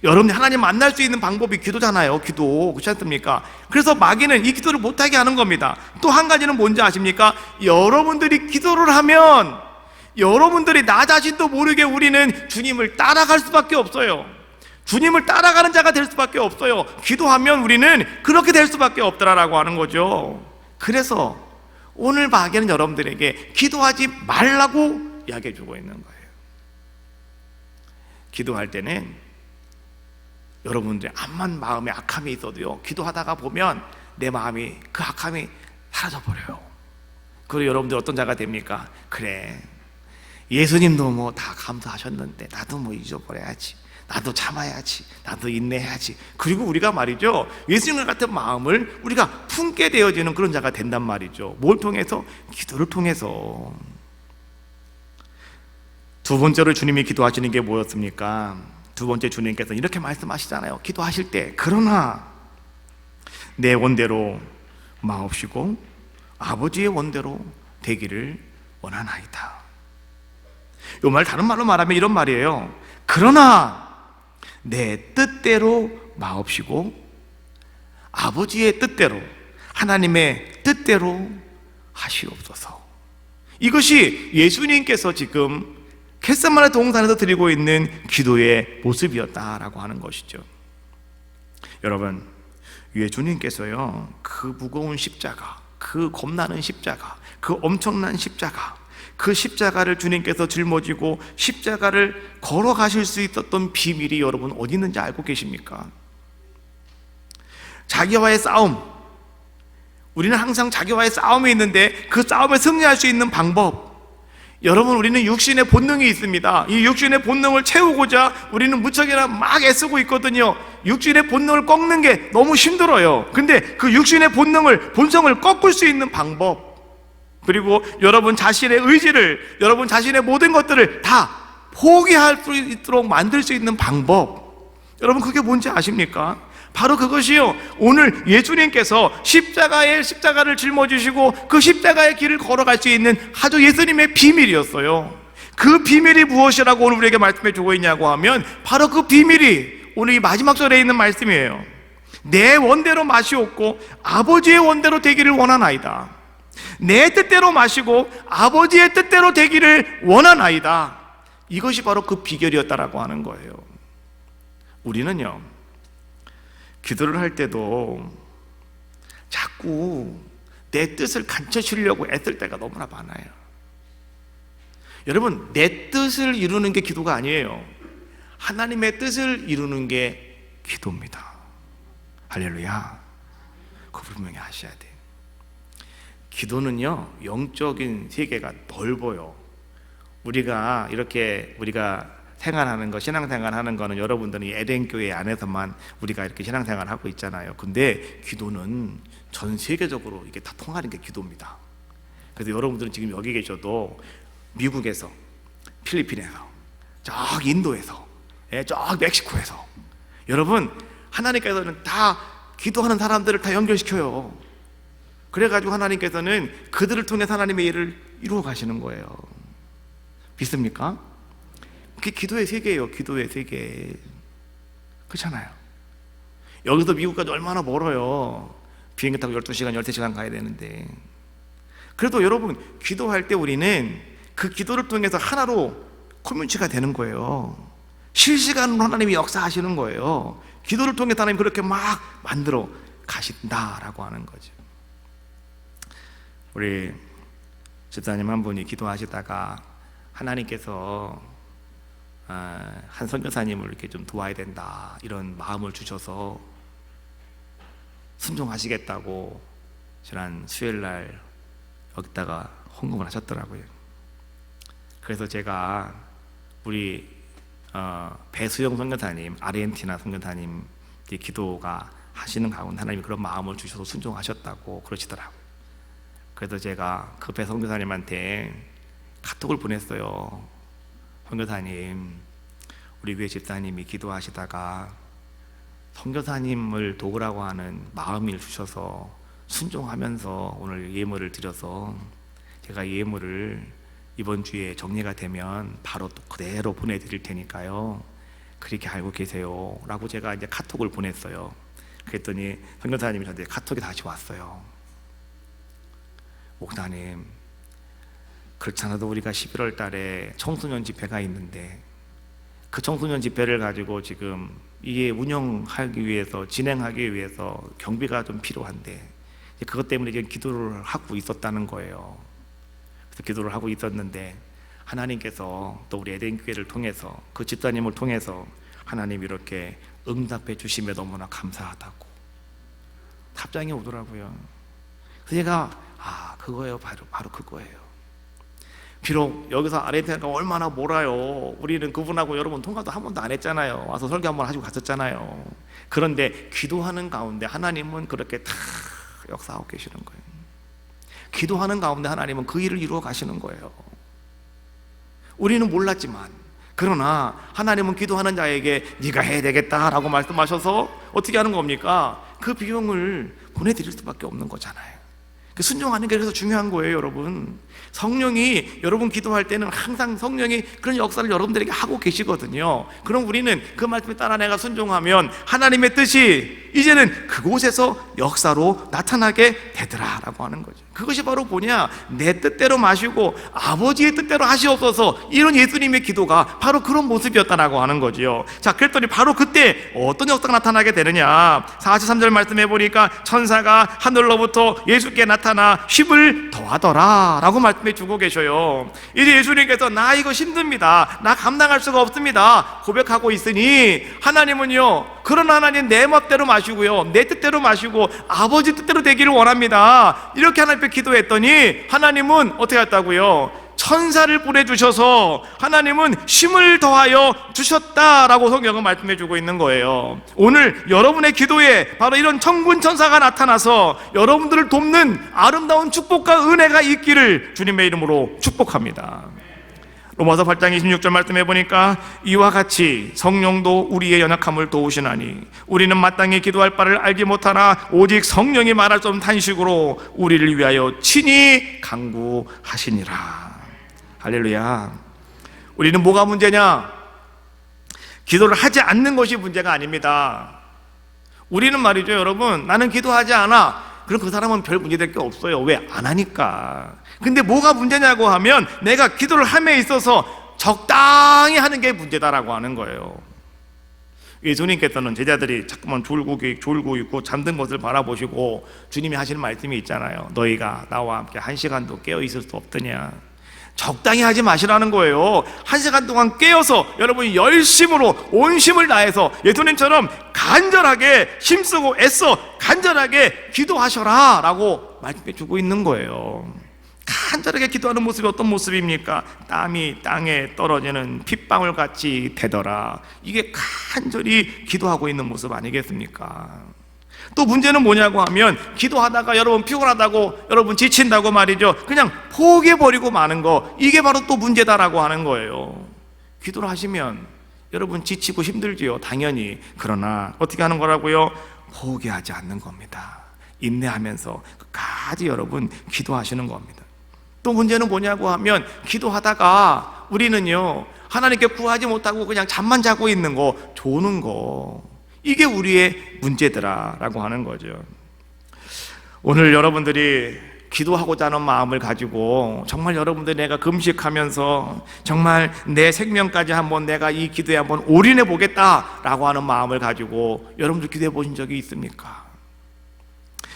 여러분이 하나님 만날 수 있는 방법이 기도잖아요. 기도, 그렇지 않습니까? 그래서 마귀는 이 기도를 못하게 하는 겁니다. 또 한 가지는 뭔지 아십니까? 여러분들이 기도를 하면 여러분들이 나 자신도 모르게 우리는 주님을 따라갈 수밖에 없어요. 주님을 따라가는 자가 될 수밖에 없어요. 기도하면 우리는 그렇게 될 수밖에 없더라라고 하는 거죠. 그래서 오늘 마귀는 여러분들에게 기도하지 말라고 이야기해 주고 있는 거예요. 기도할 때는 여러분들의 암만 마음에 악함이 있어도요, 기도하다가 보면 내 마음이, 그 악함이 사라져버려요. 그리고 여러분들 어떤 자가 됩니까? 그래, 예수님도 뭐 다 감사하셨는데 나도 뭐 잊어버려야지, 나도 참아야지, 나도 인내해야지. 그리고 우리가 말이죠, 예수님 같은 마음을 우리가 품게 되어지는 그런 자가 된단 말이죠. 뭘 통해서? 기도를 통해서. 두 번째로 주님이 기도하시는 게 뭐였습니까? 두 번째, 주님께서 이렇게 말씀하시잖아요. 기도하실 때, 그러나 내 원대로 마옵시고 아버지의 원대로 되기를 원하나이다. 이 말 다른 말로 말하면 이런 말이에요. 그러나 내 뜻대로 마옵시고 아버지의 뜻대로, 하나님의 뜻대로 하시옵소서. 이것이 예수님께서 지금 겟세마네 동산에서 드리고 있는 기도의 모습이었다라고 하는 것이죠. 여러분, 예수님께서요, 그 무거운 십자가, 그 겁나는 십자가, 그 엄청난 십자가, 그 십자가를 주님께서 짊어지고 십자가를 걸어가실 수 있었던 비밀이 여러분 어디 있는지 알고 계십니까? 자기와의 싸움, 우리는 항상 자기와의 싸움이 있는데 그 싸움에 승리할 수 있는 방법, 여러분 우리는 육신의 본능이 있습니다. 이 육신의 본능을 채우고자 우리는 무척이나 막 애쓰고 있거든요. 육신의 본능을 꺾는 게 너무 힘들어요. 근데 그 육신의 본성을 꺾을 수 있는 방법, 그리고 여러분 자신의 의지를, 여러분 자신의 모든 것들을 다 포기할 수 있도록 만들 수 있는 방법, 여러분 그게 뭔지 아십니까? 바로 그것이요, 오늘 예수님께서 십자가를 짊어지시고 그 십자가의 길을 걸어갈 수 있는 아주 예수님의 비밀이었어요. 그 비밀이 무엇이라고 오늘 우리에게 말씀해 주고 있냐고 하면 바로 그 비밀이 오늘 이 마지막 절에 있는 말씀이에요. 내 원대로 마시옵고 아버지의 원대로 되기를 원하나이다. 내 뜻대로 마시고 아버지의 뜻대로 되기를 원하나이다. 이것이 바로 그 비결이었다라고 하는 거예요. 우리는요, 기도를 할 때도 자꾸 내 뜻을 감춰주려고 애쓸 때가 너무나 많아요. 여러분, 내 뜻을 이루는 게 기도가 아니에요. 하나님의 뜻을 이루는 게 기도입니다. 할렐루야. 그걸 분명히 아셔야 돼요. 기도는요, 영적인 세계가 넓어요. 우리가 생활하는 거, 신앙생활 하는 거는 여러분들은 에덴교회 안에서만 우리가 이렇게 신앙생활 하고 있잖아요. 근데 기도는 전 세계적으로 이게 다 통하는 게 기도입니다. 그래서 여러분들은 지금 여기 계셔도 미국에서, 필리핀에서, 저 인도에서, 저 멕시코에서, 여러분 하나님께서는 다 기도하는 사람들을 다 연결시켜요. 그래가지고 하나님께서는 그들을 통해 하나님의 일을 이루어 가시는 거예요. 믿습니까? 그게 기도의 세계예요. 기도의 세계. 그렇잖아요. 여기서 미국까지 얼마나 멀어요. 비행기 타고 12시간, 13시간 가야 되는데. 그래도 여러분, 기도할 때 우리는 그 기도를 통해서 하나로 커뮤니티가 되는 거예요. 실시간으로 하나님이 역사하시는 거예요. 기도를 통해 하나님 그렇게 막 만들어 가신다라고 하는 거죠. 우리 집사님 한 분이 기도하시다가 하나님께서 한 선교사님을 이렇게 좀 도와야 된다 이런 마음을 주셔서 순종하시겠다고 지난 수요일날 여기다가 헌금을 하셨더라고요. 그래서 제가 우리 배수영 선교사님, 아르헨티나 선교사님 기도가 하시는 가운데 하나님이 그런 마음을 주셔서 순종하셨다고 그러시더라고요. 그래서 제가 그 배 선교사님한테 카톡을 보냈어요. 선교사님, 우리 교회 집사님이 기도하시다가 선교사님을 도우라고 하는 마음을 주셔서 순종하면서 오늘 예물을 드려서 제가 예물을 이번 주에 정리가 되면 바로 또 그대로 보내드릴 테니까요, 그렇게 알고 계세요 라고 제가 이제 카톡을 보냈어요. 그랬더니 선교사님이 저한테 카톡이 다시 왔어요. 목사님, 그렇잖아도 우리가 11월 달에 청소년 집회가 있는데 그 청소년 집회를 가지고 지금 이게 운영하기 위해서, 진행하기 위해서 경비가 좀 필요한데 그것 때문에 지금 기도를 하고 있었다는 거예요. 그래서 기도를 하고 있었는데 하나님께서 또 우리 에덴교회를 통해서, 그 집사님을 통해서 하나님이 이렇게 응답해 주시며 너무나 감사하다고 답장이 오더라고요. 그래서 제가 그거예요. 바로 그거예요. 비록 여기서 아르헨티나가 얼마나 멀어요. 우리는 그분하고 여러분 통화도 한 번도 안 했잖아요. 와서 설교 한 번 하시고 갔었잖아요. 그런데 기도하는 가운데 하나님은 그렇게 다 역사하고 계시는 거예요. 기도하는 가운데 하나님은 그 일을 이루어 가시는 거예요. 우리는 몰랐지만, 그러나 하나님은 기도하는 자에게 네가 해야 되겠다라고 말씀하셔서 어떻게 하는 겁니까? 그 비용을 보내드릴 수밖에 없는 거잖아요. 순종하는 게 그래서 중요한 거예요, 여러분. 성령이 여러분 기도할 때는 항상 성령이 그런 역사를 여러분들에게 하고 계시거든요. 그럼 우리는 그 말씀에 따라 내가 순종하면 하나님의 뜻이 이제는 그곳에서 역사로 나타나게 되더라라고 하는 거죠. 그것이 바로 뭐냐? 내 뜻대로 마시고 아버지의 뜻대로 하시옵소서, 이런 예수님의 기도가 바로 그런 모습이었다라고 하는 거지요. 자, 그랬더니 바로 그때 어떤 역사가 나타나게 되느냐? 43절 말씀해 보니까 천사가 하늘로부터 예수께 나타나 힘을 더하더라 라고 말씀해 주고 계셔요. 이제 예수님께서 나 이거 힘듭니다, 나 감당할 수가 없습니다 고백하고 있으니, 하나님은요, 그런 하나님 내 멋대로 마시고요, 내 뜻대로 마시고 아버지 뜻대로 되기를 원합니다. 이렇게 하나님 앞에 기도했더니 하나님은 어떻게 했다고요? 천사를 보내주셔서 하나님은 힘을 더하여 주셨다라고 성경은 말씀해 주고 있는 거예요. 오늘 여러분의 기도에 바로 이런 천군 천사가 나타나서 여러분들을 돕는 아름다운 축복과 은혜가 있기를 주님의 이름으로 축복합니다. 로마서 8장 26절 말씀해 보니까 이와 같이 성령도 우리의 연약함을 도우시나니 우리는 마땅히 기도할 바를 알지 못하나 오직 성령이 말할 수 없는 탄식으로 우리를 위하여 친히 간구하시니라. 할렐루야. 우리는 뭐가 문제냐? 기도를 하지 않는 것이 문제가 아닙니다. 우리는 말이죠, 여러분, 나는 기도하지 않아, 그럼 그 사람은 별 문제될 게 없어요. 왜? 안 하니까. 근데 뭐가 문제냐고 하면 내가 기도를 함에 있어서 적당히 하는 게 문제다라고 하는 거예요. 예수님께서는 제자들이 자꾸만 졸고 있고 잠든 것을 바라보시고 주님이 하시는 말씀이 있잖아요. 너희가 나와 함께 1시간도 깨어 있을 수 없더냐. 적당히 하지 마시라는 거예요. 1시간 동안 깨어서 여러분이 열심으로 온 힘을 다해서 예수님처럼 간절하게 힘쓰고 애써 간절하게 기도하셔라 라고 말씀해 주고 있는 거예요. 간절하게 기도하는 모습이 어떤 모습입니까? 땀이 땅에 떨어지는 핏방울같이 되더라. 이게 간절히 기도하고 있는 모습 아니겠습니까? 또 문제는 뭐냐고 하면 기도하다가 여러분 피곤하다고, 여러분 지친다고 말이죠, 그냥 포기해버리고 마는 거, 이게 바로 또 문제다라고 하는 거예요. 기도를 하시면 여러분 지치고 힘들지요, 당연히. 그러나 어떻게 하는 거라고요? 포기하지 않는 겁니다. 인내하면서 끝까지 여러분 기도하시는 겁니다. 또 문제는 뭐냐고 하면 기도하다가 우리는요, 하나님께 구하지 못하고 그냥 잠만 자고 있는 거, 조는 거, 이게 우리의 문제더라라고 하는 거죠. 오늘 여러분들이 기도하고자 하는 마음을 가지고 정말 여러분들이 내가 금식하면서 정말 내 생명까지 한번 내가 이 기도에 한번 올인해 보겠다라고 하는 마음을 가지고 여러분들 기도해 보신 적이 있습니까?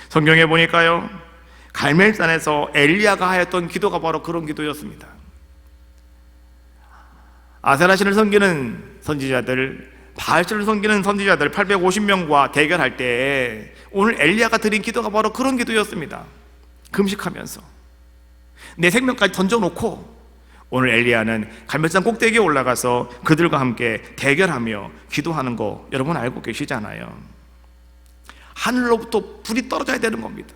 성경에 보니까요, 갈멜산에서 엘리야가 하였던 기도가 바로 그런 기도였습니다. 아세라신을 섬기는 선지자들, 바알신을 섬기는 선지자들 850명과 대결할 때 오늘 엘리야가 드린 기도가 바로 그런 기도였습니다. 금식하면서 내 생명까지 던져놓고 오늘 엘리야는 갈멜산 꼭대기에 올라가서 그들과 함께 대결하며 기도하는 거 여러분 알고 계시잖아요. 하늘로부터 불이 떨어져야 되는 겁니다.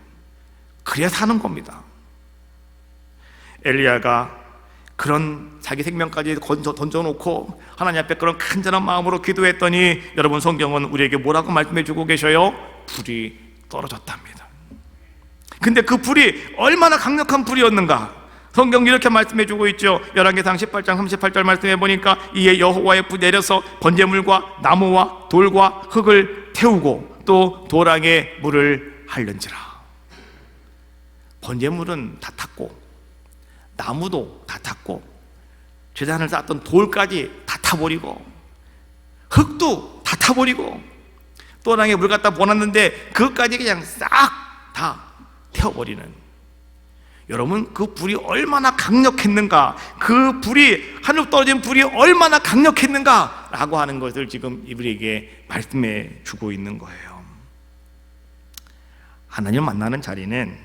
그래야 사는 겁니다. 엘리야가 그런 자기 생명까지 던져놓고 하나님 앞에 그런 간절한 마음으로 기도했더니 여러분 성경은 우리에게 뭐라고 말씀해 주고 계셔요? 불이 떨어졌답니다. 근데 그 불이 얼마나 강력한 불이었는가? 성경 이렇게 말씀해 주고 있죠. 열왕기상 18장 38절 말씀해 보니까 이에 여호와의 불이 내려서 번제물과 나무와 돌과 흙을 태우고 또 도랑에 물을 할는지라. 번제물은 다 탔고 나무도 다 탔고 제단을 쌓았던 돌까지 다 타버리고 흙도 다 타버리고 또랑에 물 갖다 부어놨는데 그것까지 그냥 싹 다 태워버리는, 여러분 그 불이 얼마나 강력했는가, 그 불이 하늘로 떨어진 불이 얼마나 강력했는가 라고 하는 것을 지금 이분에게 말씀해 주고 있는 거예요. 하나님 만나는 자리는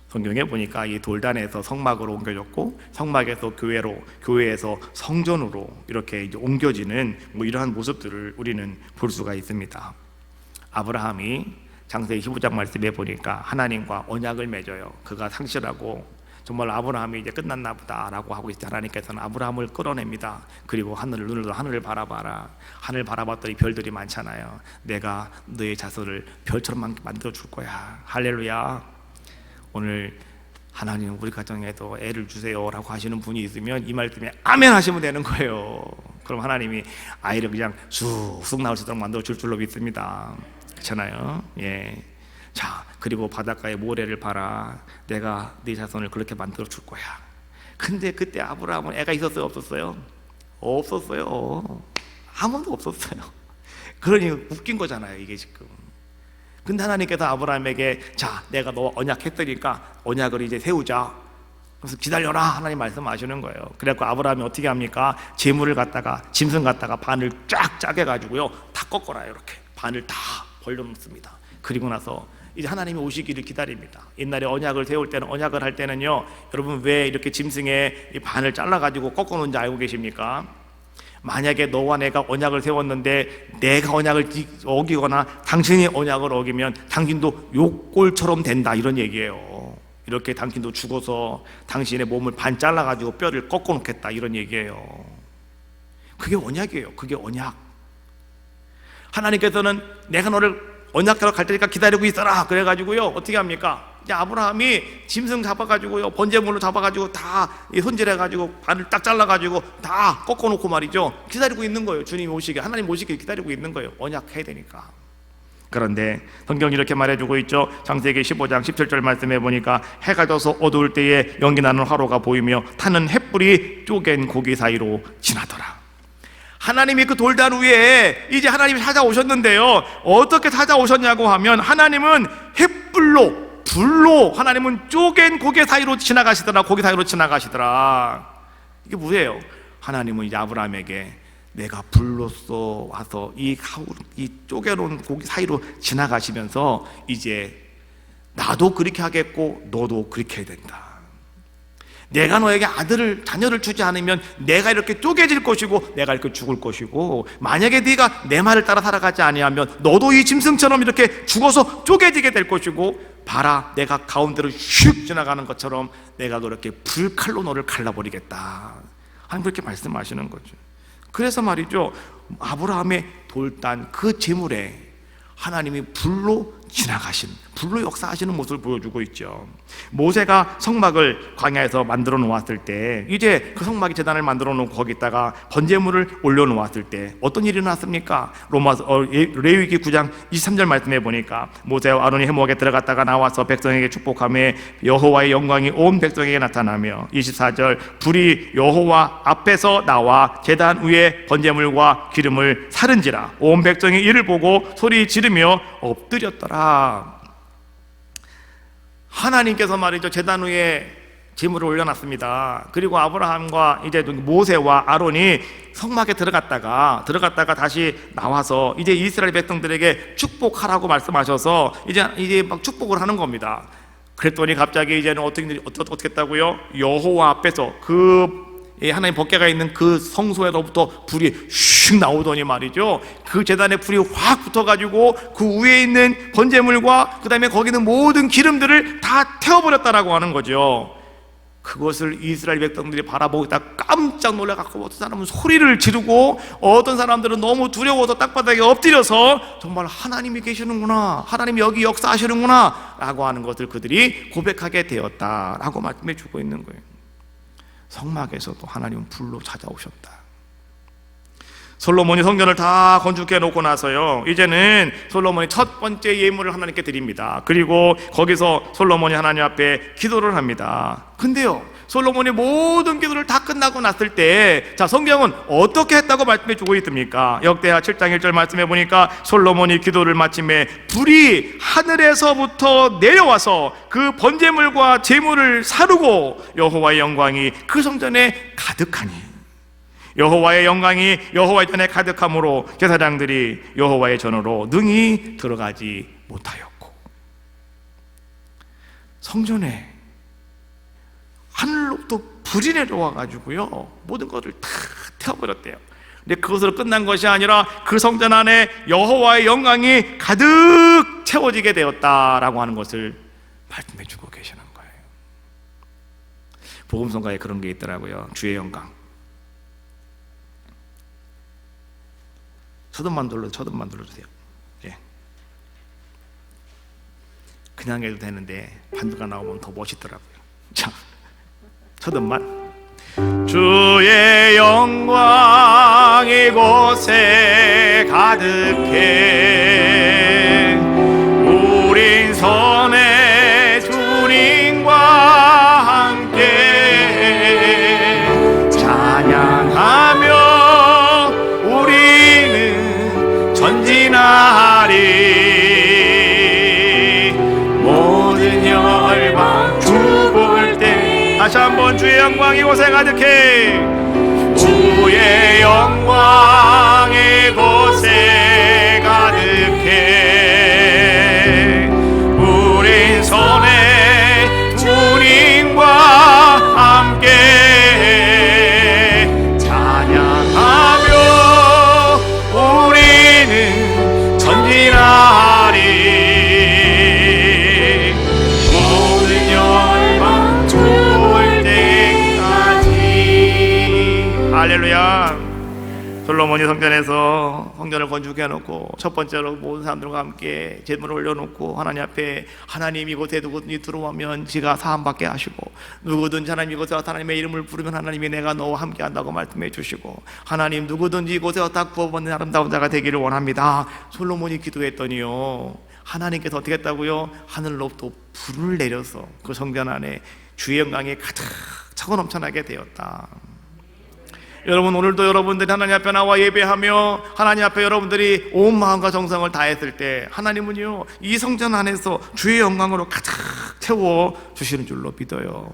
성경에 보니까 이 돌단에서 성막으로 옮겨졌고 성막에서 교회로, 교회에서 성전으로 이렇게 이제 옮겨지는 뭐 이러한 모습들을 우리는 볼 수가 있습니다. 아브라함이 창세기 15장 말씀에 보니까 하나님과 언약을 맺어요. 그가 상실하고 정말 아브라함이 이제 끝났나 보다라고 하고 있을 때 하나님께서는 아브라함을 끌어냅니다. 그리고 눈을 하늘을 바라봐라. 하늘 바라봤더니 별들이 많잖아요. 내가 너의 자손을 별처럼 만들어 줄 거야. 할렐루야. 오늘 하나님 우리 가정에도 애를 주세요 라고 하시는 분이 있으면 이 말씀에 아멘 하시면 되는 거예요. 그럼 하나님이 아이를 그냥 쑥쑥 나올 수 있도록 만들어 줄 줄로 믿습니다. 그렇잖아요. 예. 자, 그리고 바닷가에 모래를 봐라. 내가 네 자손을 그렇게 만들어 줄 거야. 근데 그때 아브라함은 애가 있었어요, 없었어요? 없었어요. 아무도 없었어요. 그러니 웃긴 거잖아요, 이게 지금. 근데 하나님께서 아브라함에게 자, 내가 너 언약했으니까 언약을 이제 세우자. 그래서 기다려라, 하나님 말씀하시는 거예요. 그래갖고 아브라함이 어떻게 합니까? 재물을 갖다가 짐승 갖다가 반을 쫙 짜게 가지고요, 다 꺾어놔요. 이렇게 반을 다 벌려놓습니다. 그리고 나서 이제 하나님이 오시기를 기다립니다. 옛날에 언약을 세울 때는, 언약을 할 때는요, 여러분 왜 이렇게 짐승의 이 반을 잘라가지고 꺾어놓은지 알고 계십니까? 만약에 너와 내가 언약을 세웠는데 내가 언약을 어기거나 당신이 언약을 어기면 당신도 욕골처럼 된다, 이런 얘기예요. 이렇게 당신도 죽어서 당신의 몸을 반 잘라가지고 뼈를 꺾어 놓겠다, 이런 얘기예요. 그게 언약이에요. 그게 언약. 하나님께서는 내가 너를 언약하러 갈 테니까 기다리고 있어라 그래가지고요, 어떻게 합니까? 이제 아브라함이 짐승 잡아가지고요, 번제물로 잡아가지고 다 손질해가지고 반을 딱 잘라가지고 다 꺾어놓고 말이죠, 기다리고 있는 거예요. 주님이 오시게, 하나님 오시길 기다리고 있는 거예요. 언약해야 되니까. 그런데 성경이 이렇게 말해주고 있죠. 창세기 15장 17절 말씀해 보니까 해가 져서 어두울 때에 연기나는 화로가 보이며 타는 횃불이 쪼갠 고기 사이로 지나더라. 하나님이 그 돌단 위에 이제 하나님이 찾아오셨는데요, 어떻게 찾아오셨냐고 하면 하나님은 횃불로, 불로, 하나님은 쪼갠 고기 사이로 지나가시더라. 고기 사이로 지나가시더라. 이게 뭐예요? 하나님은 이제 아브라함에게 내가 불로써 와서 이 쪼개놓은 고기 사이로 지나가시면서 이제 나도 그렇게 하겠고 너도 그렇게 해야 된다. 내가 너에게 자녀를 주지 않으면 내가 이렇게 쪼개질 것이고 내가 이렇게 죽을 것이고, 만약에 네가 내 말을 따라 살아가지 아니하면 너도 이 짐승처럼 이렇게 죽어서 쪼개지게 될 것이고, 봐라, 내가 가운데로 슉 지나가는 것처럼 내가 너 이렇게 불칼로 너를 갈라버리겠다. 하나님 그렇게 말씀하시는 거죠. 그래서 말이죠, 아브라함의 돌단 그 재물에 하나님이 불로 지나가신, 불로 역사하시는 모습을 보여주고 있죠. 모세가 성막을 광야에서 만들어 놓았을 때, 이제 그 성막이 제단을 만들어 놓고 거기다가 번제물을 올려 놓았을 때 어떤 일이 일어났습니까? 레위기 9장 23절 말씀해 보니까 모세와 아론이 회막에 들어갔다가 나와서 백성에게 축복하며 여호와의 영광이 온 백성에게 나타나며, 24절 불이 여호와 앞에서 나와 제단 위에 번제물과 기름을 사른지라 온 백성이 이를 보고 소리 지르며 엎드렸더라. 하나님께서 말이죠, 제단 위에 제물을 올려놨습니다. 그리고 아브라함과 이제 모세와 아론이 성막에 들어갔다가 다시 나와서 이제 이스라엘 백성들에게 축복하라고 말씀하셔서 이제 막 축복을 하는 겁니다. 그랬더니 갑자기 이제는 어떻게 했다고요? 여호와 앞에서 하나님 법궤가 있는 그 성소에로부터 불이 슉 나오더니 말이죠, 그 제단에 불이 확 붙어가지고 그 위에 있는 번제물과 그 다음에 거기 있는 모든 기름들을 다 태워버렸다라고 하는 거죠. 그것을 이스라엘 백성들이 바라보고 있다 깜짝 놀라갖고 어떤 사람은 소리를 지르고 어떤 사람들은 너무 두려워서 땅바닥에 엎드려서 정말 하나님이 계시는구나, 하나님이 여기 역사하시는구나 라고 하는 것을 그들이 고백하게 되었다라고 말씀해 주고 있는 거예요. 성막에서도 하나님은 불로 찾아오셨다. 솔로몬이 성전을 다 건축해 놓고 나서요, 이제는 솔로몬이 첫 번째 예물을 하나님께 드립니다. 그리고 거기서 솔로몬이 하나님 앞에 기도를 합니다. 근데요, 솔로몬이 모든 기도를 다 끝나고 났을 때, 자, 성경은 어떻게 했다고 말씀해 주고 있습니까? 역대하 7장 1절 말씀해 보니까 솔로몬이 기도를 마침에 불이 하늘에서부터 내려와서 그 번제물과 제물을 사르고 여호와의 영광이 그 성전에 가득하니, 여호와의 영광이 여호와의 전에 가득함으로 제사장들이 여호와의 전으로 능히 들어가지 못하였고, 성전에 하늘로부터 불이 내려와 가지고요 모든 것을 다 태워버렸대요. 근데 그것으로 끝난 것이 아니라 그 성전 안에 여호와의 영광이 가득 채워지게 되었다라고 하는 것을 말씀해 주고 계시는 거예요. 복음성가에 그런 게 있더라고요. 주의 영광. 초등만 눌러주세요. 예. 그냥 해도 되는데 반주가 나오면 더 멋있더라고요. 자, 초등만. 주의 영광 이곳에 가득해 손에 주님과 함께 찬양하며 우리는 전진하리. 모든 열방 주 볼 때 다시 한번 주의 영광 이곳에 가득해. 주의 영광 이곳에 가득해. 우린 손에 주님과 함께 찬양하며 우리는 전진하리. 모든 열방 주 볼 때까지. 할렐루야. 솔로몬이 성전에서 성전을 건축해 놓고 첫 번째로 모든 사람들과 함께 제물을 올려놓고 하나님 앞에, 하나님 이곳에 누구든지 들어오면 지가 사함받게 하시고, 누구든지 하나님 이곳에 와서 하나님의 이름을 부르면 하나님이 내가 너와 함께 한다고 말씀해 주시고, 하나님 누구든지 이곳에 와서 다 구원받는 아름다운 자가 되기를 원합니다. 솔로몬이 기도했더니요, 하나님께서 어떻게 했다고요? 하늘로부터 불을 내려서 그 성전 안에 주의 영광이 가득 차고 넘쳐나게 되었다. 여러분, 오늘도 여러분들이 하나님 앞에 나와 예배하며 하나님 앞에 여러분들이 온 마음과 정성을 다했을 때 하나님은요, 이 성전 안에서 주의 영광으로 가득 채워 주시는 줄로 믿어요.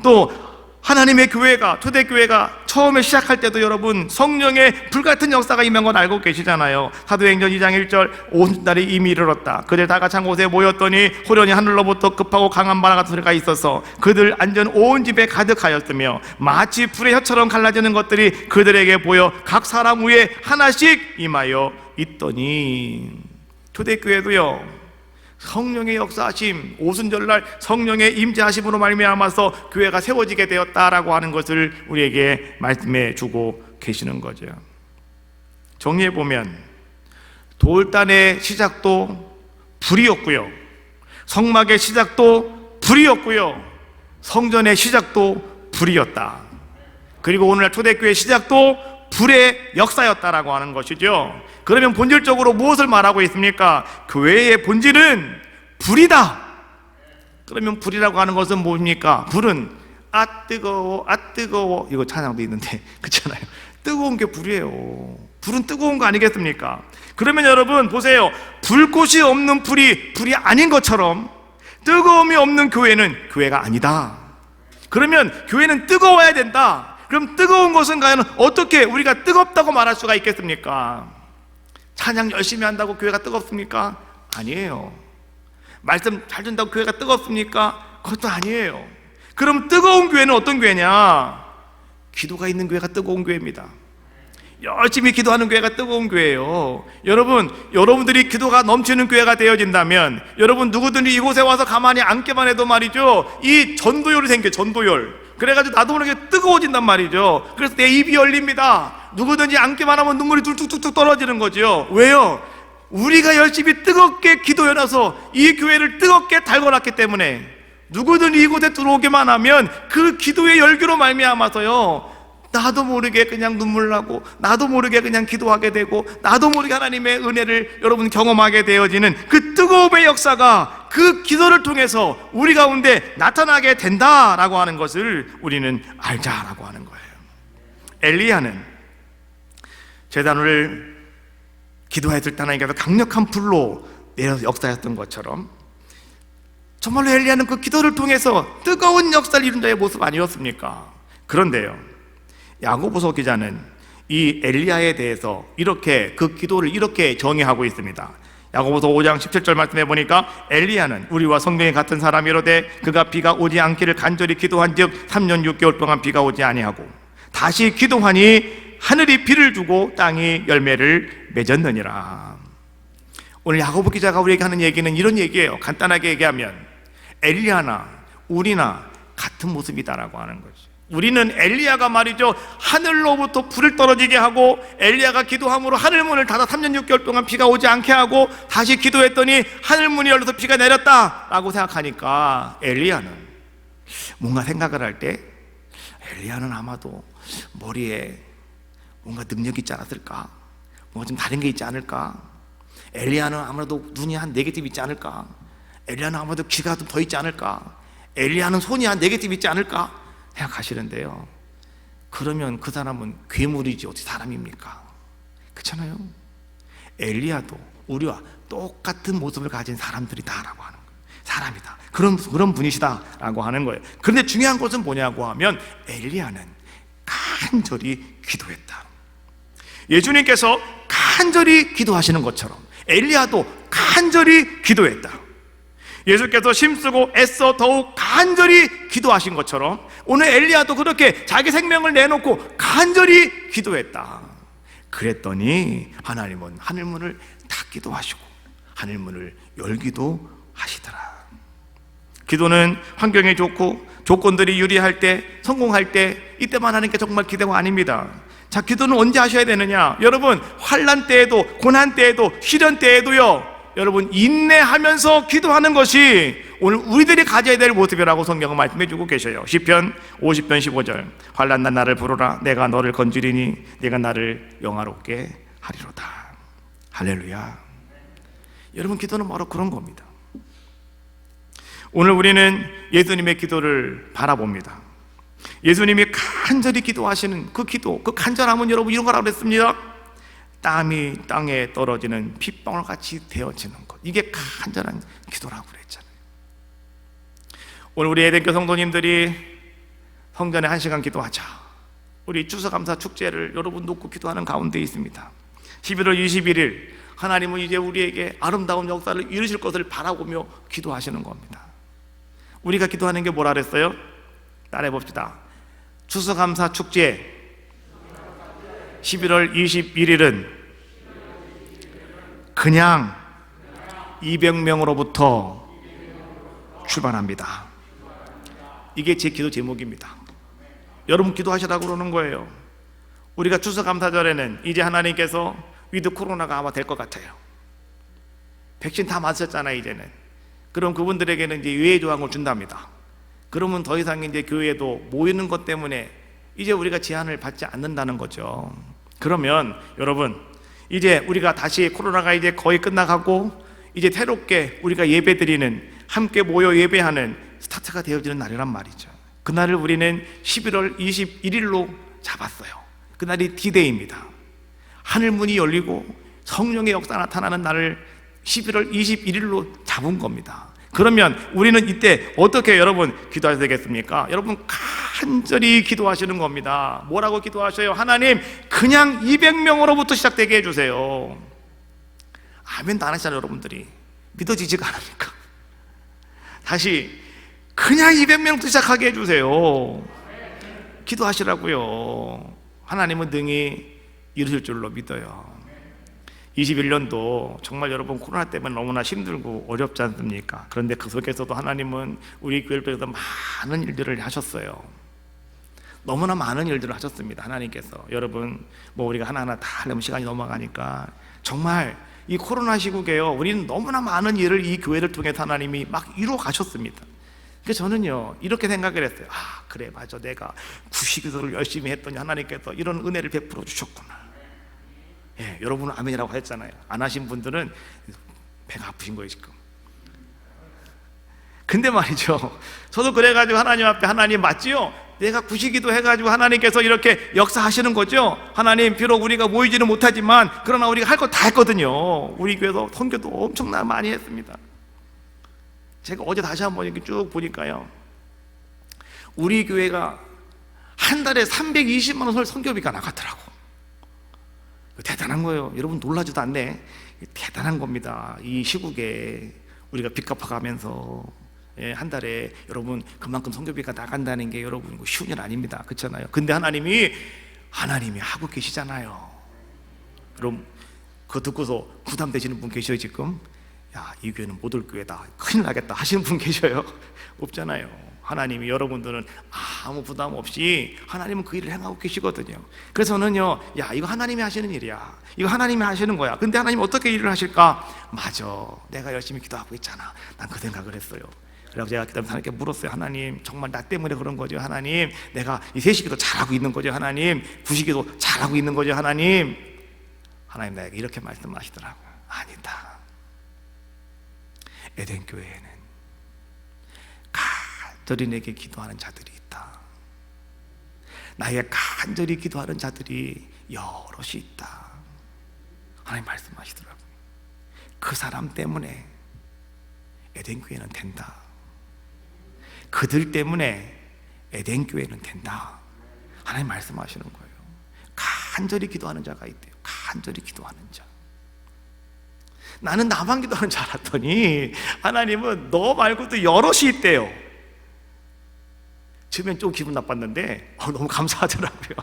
또 하나님의 교회가, 초대교회가 처음에 시작할 때도 여러분 성령의 불같은 역사가 임한 건 알고 계시잖아요. 사도행전 2장 1절 오순날이 이미 이르렀다. 그들 다 같이 한 곳에 모였더니 호련히 하늘로부터 급하고 강한 바람 같은 소리가 있어서 그들 앉은 온 집에 가득하였으며 마치 불의 혀처럼 갈라지는 것들이 그들에게 보여 각 사람 위에 하나씩 임하여 있더니. 초대교회도요, 성령의 역사하심, 오순절날 성령의 임재하심으로 말미암아서 교회가 세워지게 되었다라고 하는 것을 우리에게 말씀해 주고 계시는 거죠. 정리해보면 돌단의 시작도 불이었고요, 성막의 시작도 불이었고요, 성전의 시작도 불이었다. 그리고 오늘날 초대교회의 시작도 불의 역사였다라고 하는 것이죠. 그러면 본질적으로 무엇을 말하고 있습니까? 교회의 본질은 불이다. 그러면 불이라고 하는 것은 뭡니까? 불은 아 뜨거워, 아 뜨거워, 이거 찬양도 있는데 그렇잖아요. 뜨거운 게 불이에요. 불은 뜨거운 거 아니겠습니까? 그러면 여러분 보세요, 불꽃이 없는 불이 불이 아닌 것처럼 뜨거움이 없는 교회는 교회가 아니다. 그러면 교회는 뜨거워야 된다. 그럼 뜨거운 것은 과연 어떻게 우리가 뜨겁다고 말할 수가 있겠습니까? 찬양 열심히 한다고 교회가 뜨겁습니까? 아니에요. 말씀 잘 듣는다고 교회가 뜨겁습니까? 그것도 아니에요. 그럼 뜨거운 교회는 어떤 교회냐? 기도가 있는 교회가 뜨거운 교회입니다. 열심히 기도하는 교회가 뜨거운 교회예요. 여러분, 여러분들이 기도가 넘치는 교회가 되어진다면 여러분 누구든지 이곳에 와서 가만히 앉기만 해도 말이죠, 이 전도열이 생겨요. 전도열. 그래가지고 나도 모르게 뜨거워진단 말이죠. 그래서 내 입이 열립니다. 누구든지 앉기만 하면 눈물이 뚝뚝뚝 떨어지는 거죠. 왜요? 우리가 열심히 뜨겁게 기도해놔서 이 교회를 뜨겁게 달궈놨기 때문에 누구든지 이곳에 들어오기만 하면 그 기도의 열기로 말미암아서요, 나도 모르게 그냥 눈물 나고 나도 모르게 그냥 기도하게 되고 나도 모르게 하나님의 은혜를 여러분 경험하게 되어지는 그 뜨거움의 역사가 그 기도를 통해서 우리 가운데 나타나게 된다라고 하는 것을 우리는 알자라고 하는 거예요. 엘리야는 제단을 기도했을 때 하나님께서 강력한 불로 내려서 역사했던 것처럼 정말로 엘리야는 그 기도를 통해서 뜨거운 역사를 이룬 자의 모습 아니었습니까? 그런데요, 야고보서 기자는 이 엘리야에 대해서 이렇게 그 기도를 이렇게 정의하고 있습니다. 야고보서 5장 17절 말씀해 보니까 엘리야는 우리와 성경이 같은 사람이로되 그가 비가 오지 않기를 간절히 기도한즉 3년 6개월 동안 비가 오지 아니하고 다시 기도하니 하늘이 비를 주고 땅이 열매를 맺었느니라. 오늘 야고보 기자가 우리에게 하는 얘기는 이런 얘기예요. 간단하게 얘기하면 엘리야나 우리나 같은 모습이다라고 하는 거죠. 우리는 엘리야가 말이죠, 하늘로부터 불을 떨어지게 하고 엘리야가 기도함으로 하늘문을 닫아 3년 6개월 동안 비가 오지 않게 하고 다시 기도했더니 하늘문이 열려서 비가 내렸다라고 생각하니까 엘리야는 뭔가 생각을 할 때 엘리야는 아마도 머리에 뭔가 능력이 있지 않았을까? 뭔가 좀 다른 게 있지 않을까? 엘리야는 아무래도 눈이 한 4개쯤 있지 않을까? 엘리야는 아무래도 귀가 좀 더 있지 않을까, 엘리야는 손이 한 4개쯤 있지 않을까 생각하시는데요, 그러면 그 사람은 괴물이지 어떻게 사람입니까? 그렇잖아요. 엘리야도 우리와 똑같은 모습을 가진 사람들이다라고 하는 거예요. 사람이다, 그런 분이시다라고 하는 거예요. 그런데 중요한 것은 뭐냐고 하면 엘리야는 간절히 기도했다. 예수님께서 간절히 기도하시는 것처럼 엘리야도 간절히 기도했다. 예수께서 힘쓰고 애써 더욱 간절히 기도하신 것처럼 오늘 엘리야도 그렇게 자기 생명을 내놓고 간절히 기도했다. 그랬더니 하나님은 하늘문을 닫기도 하시고 하늘문을 열기도 하시더라. 기도는 환경이 좋고 조건들이 유리할 때, 성공할 때, 이때만 하는 게 정말 기도가 아닙니다. 자, 기도는 언제 하셔야 되느냐? 여러분, 환난 때에도, 고난 때에도, 시련 때에도요, 여러분 인내하면서 기도하는 것이 오늘 우리들이 가져야 될 모습이라고 성경은 말씀해 주고 계셔요. 시편 50편 15절, 환난난 나를 부르라, 내가 너를 건지리니 네가 나를 영화롭게 하리로다. 할렐루야. 여러분, 기도는 바로 그런 겁니다. 오늘 우리는 예수님의 기도를 바라봅니다. 예수님이 간절히 기도하시는 그 기도, 그 간절함은 여러분 이런 거라고 그랬습니다. 땀이 땅에 떨어지는 핏방울같이 되어지는 것, 이게 간절한 기도라고 그랬잖아요. 오늘 우리 에덴교 성도님들이 성전에 1시간 기도하자, 우리 추수감사 축제를 여러분 놓고 기도하는 가운데 있습니다. 11월 21일 하나님은 이제 우리에게 아름다운 역사를 이루실 것을 바라보며 기도하시는 겁니다. 우리가 기도하는 게 뭐라 그랬어요? 따라해 봅시다. 추수감사 축제 11월 21일은 그냥 200명으로부터 출발합니다. 이게 제 기도 제목입니다. 여러분 기도하시라고 그러는 거예요. 우리가 추수감사절에는 이제 하나님께서 위드 코로나가 아마 될 것 같아요. 백신 다 맞으셨잖아요. 이제는. 그럼 그분들에게는 이제 유예 조항을 준답니다. 그러면 더 이상 이제 교회도 모이는 것 때문에 이제 우리가 제한을 받지 않는다는 거죠. 그러면 여러분, 이제 우리가 다시 코로나가 이제 거의 끝나가고 이제 새롭게 우리가 예배드리는, 함께 모여 예배하는 스타트가 되어지는 날이란 말이죠. 그날을 우리는 11월 21일로 잡았어요. 그날이 D-Day입니다. 하늘문이 열리고 성령의 역사 나타나는 날을 11월 21일로 잡은 겁니다. 그러면 우리는 이때 어떻게 여러분 기도하셔야 되겠습니까? 여러분 간절히 기도하시는 겁니다. 뭐라고 기도하셔요? 하나님, 그냥 200명으로부터 시작되게 해주세요. 아멘도 안 하시잖아요. 여러분들이 믿어지지가 않으니까. 다시 그냥 200명부터 시작하게 해주세요. 기도하시라고요. 하나님은 능히 이루실 줄로 믿어요. 21년도 정말 여러분 코로나 때문에 너무나 힘들고 어렵지 않습니까? 그런데 그 속에서도 하나님은 우리 교회를 통해서 많은 일들을 하셨어요. 너무나 많은 일들을 하셨습니다. 하나님께서. 여러분, 뭐 우리가 하나하나 다 하려면 시간이 넘어가니까 정말 이 코로나 시국에요, 우리는 너무나 많은 일을 이 교회를 통해서 하나님이 막 이루어 가셨습니다. 그래서 저는요 이렇게 생각을 했어요. 아, 그래, 맞아, 내가 구시기도를 열심히 했더니 하나님께서 이런 은혜를 베풀어 주셨구나. 예, 여러분은 아멘이라고 했잖아요. 안 하신 분들은 배가 아프신 거예요 지금. 근데 말이죠, 저도 그래가지고 하나님 앞에, 하나님 맞지요? 내가 구시기도 해가지고 하나님께서 이렇게 역사하시는 거죠. 하나님, 비록 우리가 모이지는 못하지만 그러나 우리가 할 거 다 했거든요. 우리 교회도 선교도 엄청나게 많이 했습니다. 제가 어제 다시 한번 이렇게 쭉 보니까요, 우리 교회가 한 달에 320만 원 선교비가 나갔더라고. 대단한 거예요. 여러분 놀라지도 않네. 대단한 겁니다. 이 시국에 우리가 빚 갚아가면서 한 달에 여러분 그만큼 선교비가 나간다는 게 여러분 쉬운 일 아닙니다. 그렇잖아요. 근데 하나님이 하고 계시잖아요. 그럼 그거 듣고서 부담되시는 분 계셔요 지금? 야, 이 교회는 못 올 교회다, 큰일 나겠다 하시는 분 계셔요? 없잖아요. 하나님이 여러분들은 아무 부담 없이 하나님은 그 일을 행하고 계시거든요. 그래서 저는요, 야, 이거 하나님이 하시는 일이야, 이거 하나님이 하시는 거야. 근데 하나님 어떻게 일을 하실까? 맞아, 내가 열심히 기도하고 있잖아. 난 그 생각을 했어요. 그래서 제가 그다음에 하나님께 물었어요. 하나님, 정말 나 때문에 그런 거죠? 하나님, 내가 이 세시기도 잘하고 있는 거죠? 하나님, 구시기도 잘하고 있는 거죠? 하나님 나에게 이렇게 말씀하시더라고요. 아니다, 에덴 교회에는 간절히 내게 기도하는 자들이 있다. 나에게 간절히 기도하는 자들이 여럿이 있다. 하나님 말씀하시더라고요. 그 사람 때문에 에덴 교회는 된다. 그들 때문에 에덴 교회는 된다. 하나님 말씀하시는 거예요. 간절히 기도하는 자가 있대요. 간절히 기도하는 자. 나는 나만 기도하는 줄 알았더니 하나님은 너 말고도 여럿이 있대요. 처음엔 좀 기분 나빴는데 너무 감사하더라고요.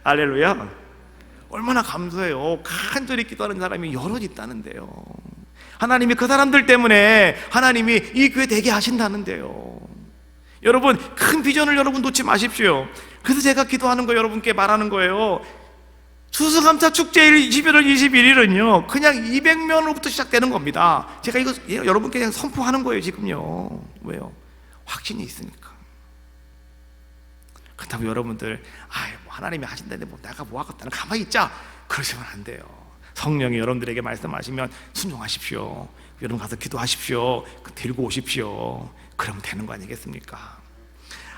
할렐루야. 얼마나 감사해요. 간절히 기도하는 사람이 여럿 있다는데요. 하나님이 그 사람들 때문에 하나님이 이 교회 되게 하신다는데요. 여러분, 큰 비전을 여러분 놓지 마십시오. 그래서 제가 기도하는 거 여러분께 말하는 거예요. 추수감사 축제일 11월 21일은요 그냥 200명으로부터 시작되는 겁니다. 제가 이거 여러분께 그냥 선포하는 거예요 지금요. 왜요? 확신이 있으니까. 그렇다고 여러분들 뭐 하나님이 하신다는데 뭐 내가 뭐 하겠다는 가만히 있자 그러시면 안 돼요. 성령이 여러분들에게 말씀하시면 순종하십시오. 여러분 가서 기도하십시오. 들고 오십시오. 그러면 되는 거 아니겠습니까?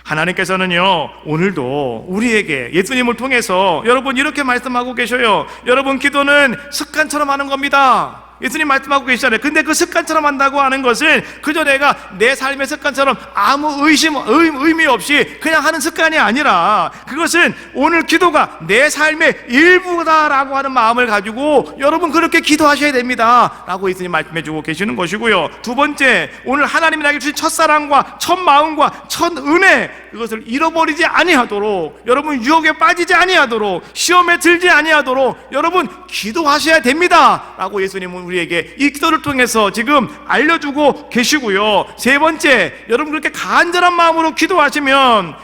하나님께서는요 오늘도 우리에게 예수님을 통해서 여러분 이렇게 말씀하고 계셔요. 여러분 기도는 습관처럼 하는 겁니다. 예수님 말씀하고 계시잖아요. 근데 그 습관처럼 한다고 하는 것은 그저 내가 내 삶의 습관처럼 아무 의미 없이 그냥 하는 습관이 아니라 그것은 오늘 기도가 내 삶의 일부다라고 하는 마음을 가지고 여러분 그렇게 기도하셔야 됩니다 라고 예수님 말씀해 주고 계시는 것이고요. 두 번째, 오늘 하나님이 나에게 주신 첫사랑과 첫마음과 첫은혜 그것을 잃어버리지 아니하도록 여러분 유혹에 빠지지 아니하도록 시험에 들지 아니하도록 여러분 기도하셔야 됩니다 라고 예수님은 우리에게 이 기도를 통해서 지금 알려주고 계시고요. 세 번째, 여러분 그렇게 간절한 마음으로 기도하시면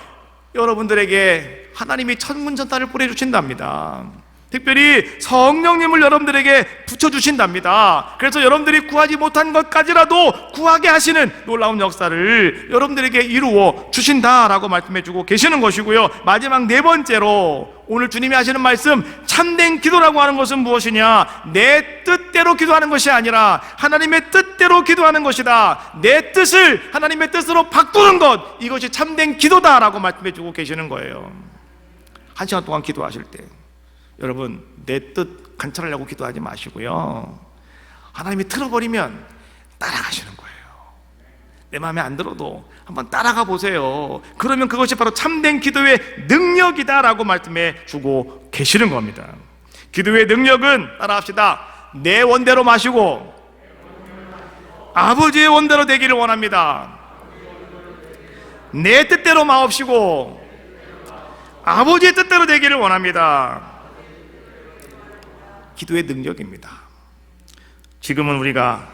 여러분들에게 하나님이 천문천사를 보내주신답니다. 특별히 성령님을 여러분들에게 붙여주신답니다. 그래서 여러분들이 구하지 못한 것까지라도 구하게 하시는 놀라운 역사를 여러분들에게 이루어 주신다라고 말씀해주고 계시는 것이고요. 마지막 네 번째로 오늘 주님이 하시는 말씀, 참된 기도라고 하는 것은 무엇이냐? 내 뜻대로 기도하는 것이 아니라 하나님의 뜻대로 기도하는 것이다. 내 뜻을 하나님의 뜻으로 바꾸는 것, 이것이 참된 기도다라고 말씀해주고 계시는 거예요. 한 시간 동안 기도하실 때 여러분 내 뜻 관찰하려고 기도하지 마시고요, 하나님이 틀어버리면 따라가시는 거예요. 내 마음에 안 들어도 한번 따라가 보세요. 그러면 그것이 바로 참된 기도의 능력이다라고 말씀해 주고 계시는 겁니다. 기도의 능력은 따라합시다. 내 원대로 마시고 아버지의 원대로 되기를 원합니다. 내 뜻대로 마옵시고 아버지의 뜻대로 되기를 원합니다. 기도의 능력입니다. 지금은 우리가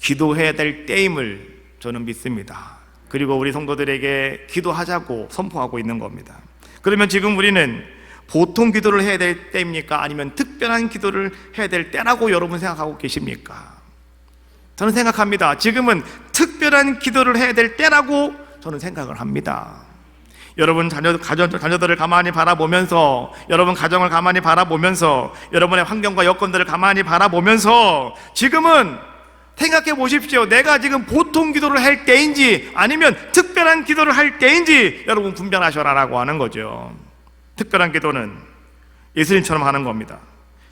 기도해야 될 때임을 저는 믿습니다. 그리고 우리 성도들에게 기도하자고 선포하고 있는 겁니다. 그러면 지금 우리는 보통 기도를 해야 될 때입니까? 아니면 특별한 기도를 해야 될 때라고 여러분 생각하고 계십니까? 저는 생각합니다. 지금은 특별한 기도를 해야 될 때라고 저는 생각을 합니다. 여러분 자녀들을 가만히 바라보면서, 여러분 가정을 가만히 바라보면서, 여러분의 환경과 여건들을 가만히 바라보면서 지금은 생각해 보십시오. 내가 지금 보통 기도를 할 때인지 아니면 특별한 기도를 할 때인지 여러분 분별하셔라라고 하는 거죠. 특별한 기도는 예수님처럼 하는 겁니다.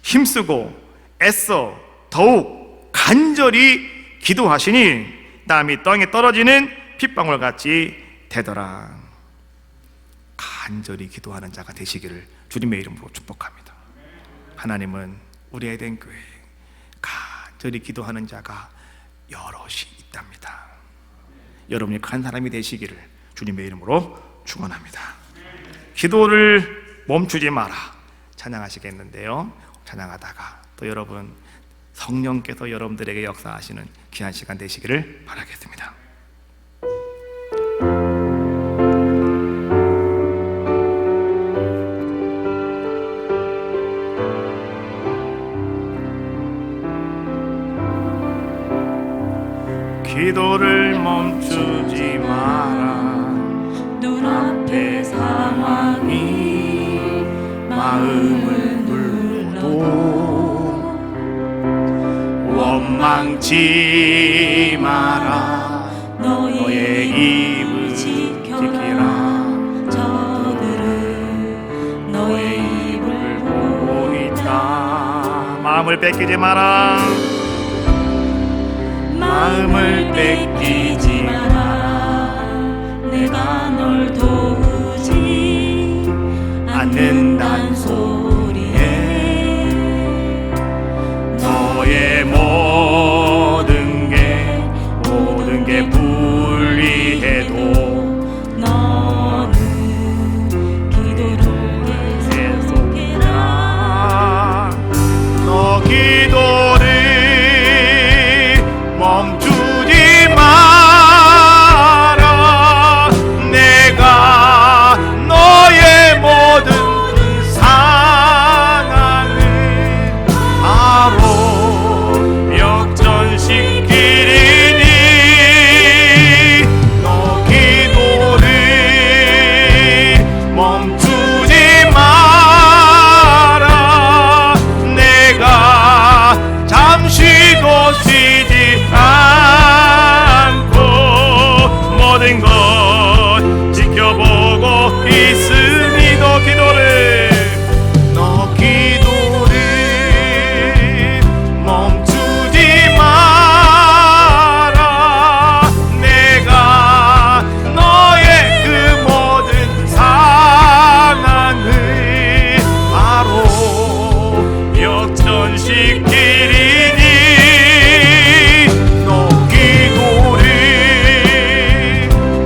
힘쓰고 애써 더욱 간절히 기도하시니 땀이 땅에 떨어지는 핏방울같이 되더라. 간절히 기도하는 자가 되시기를 주님의 이름으로 축복합니다. 하나님은 우리 에덴 교회에 간절히 기도하는 자가 여럿이 있답니다. 여러분이 한 사람이 되시기를 주님의 이름으로 축원합니다. 기도를 멈추지 마라 찬양하시겠는데요, 찬양하다가 또 여러분 성령께서 여러분들에게 역사하시는 귀한 시간 되시기를 바라겠습니다. 기도를 멈추지 마라. 눈앞의 상황이 마음을 눌러도 원망치 마라. 너의 입을 지키라. 저들은 너의 입을 보고 있다. 마음을 뺏기지 마라. 마음을 뺏기지 마라. 내가 널 도우지 않는단 소리에 너의 모든 게 불리해도 너는 기도를 계속해라. 너 기도를 멈추지 마라. 내가 너의 모든 상황을 바로 역전시키리니 너 기도를 멈추지 마라. 내가 잠시도 쉬지 않고 모든 것 지켜보고 있으니 너 기도를 멈추지 마라. 내가 너의 그 모든 상황을 바로 역전시키리니 너 기도를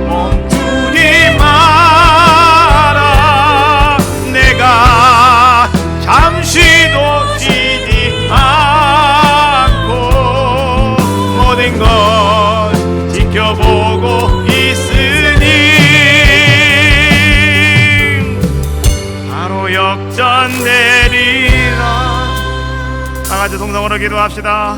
멈추지 마라. 내가 잠시도 쉬지 않고 모든 것 지켜보고 있으니 바로 역전되리라. 다 같이 동성으로 기도합시다.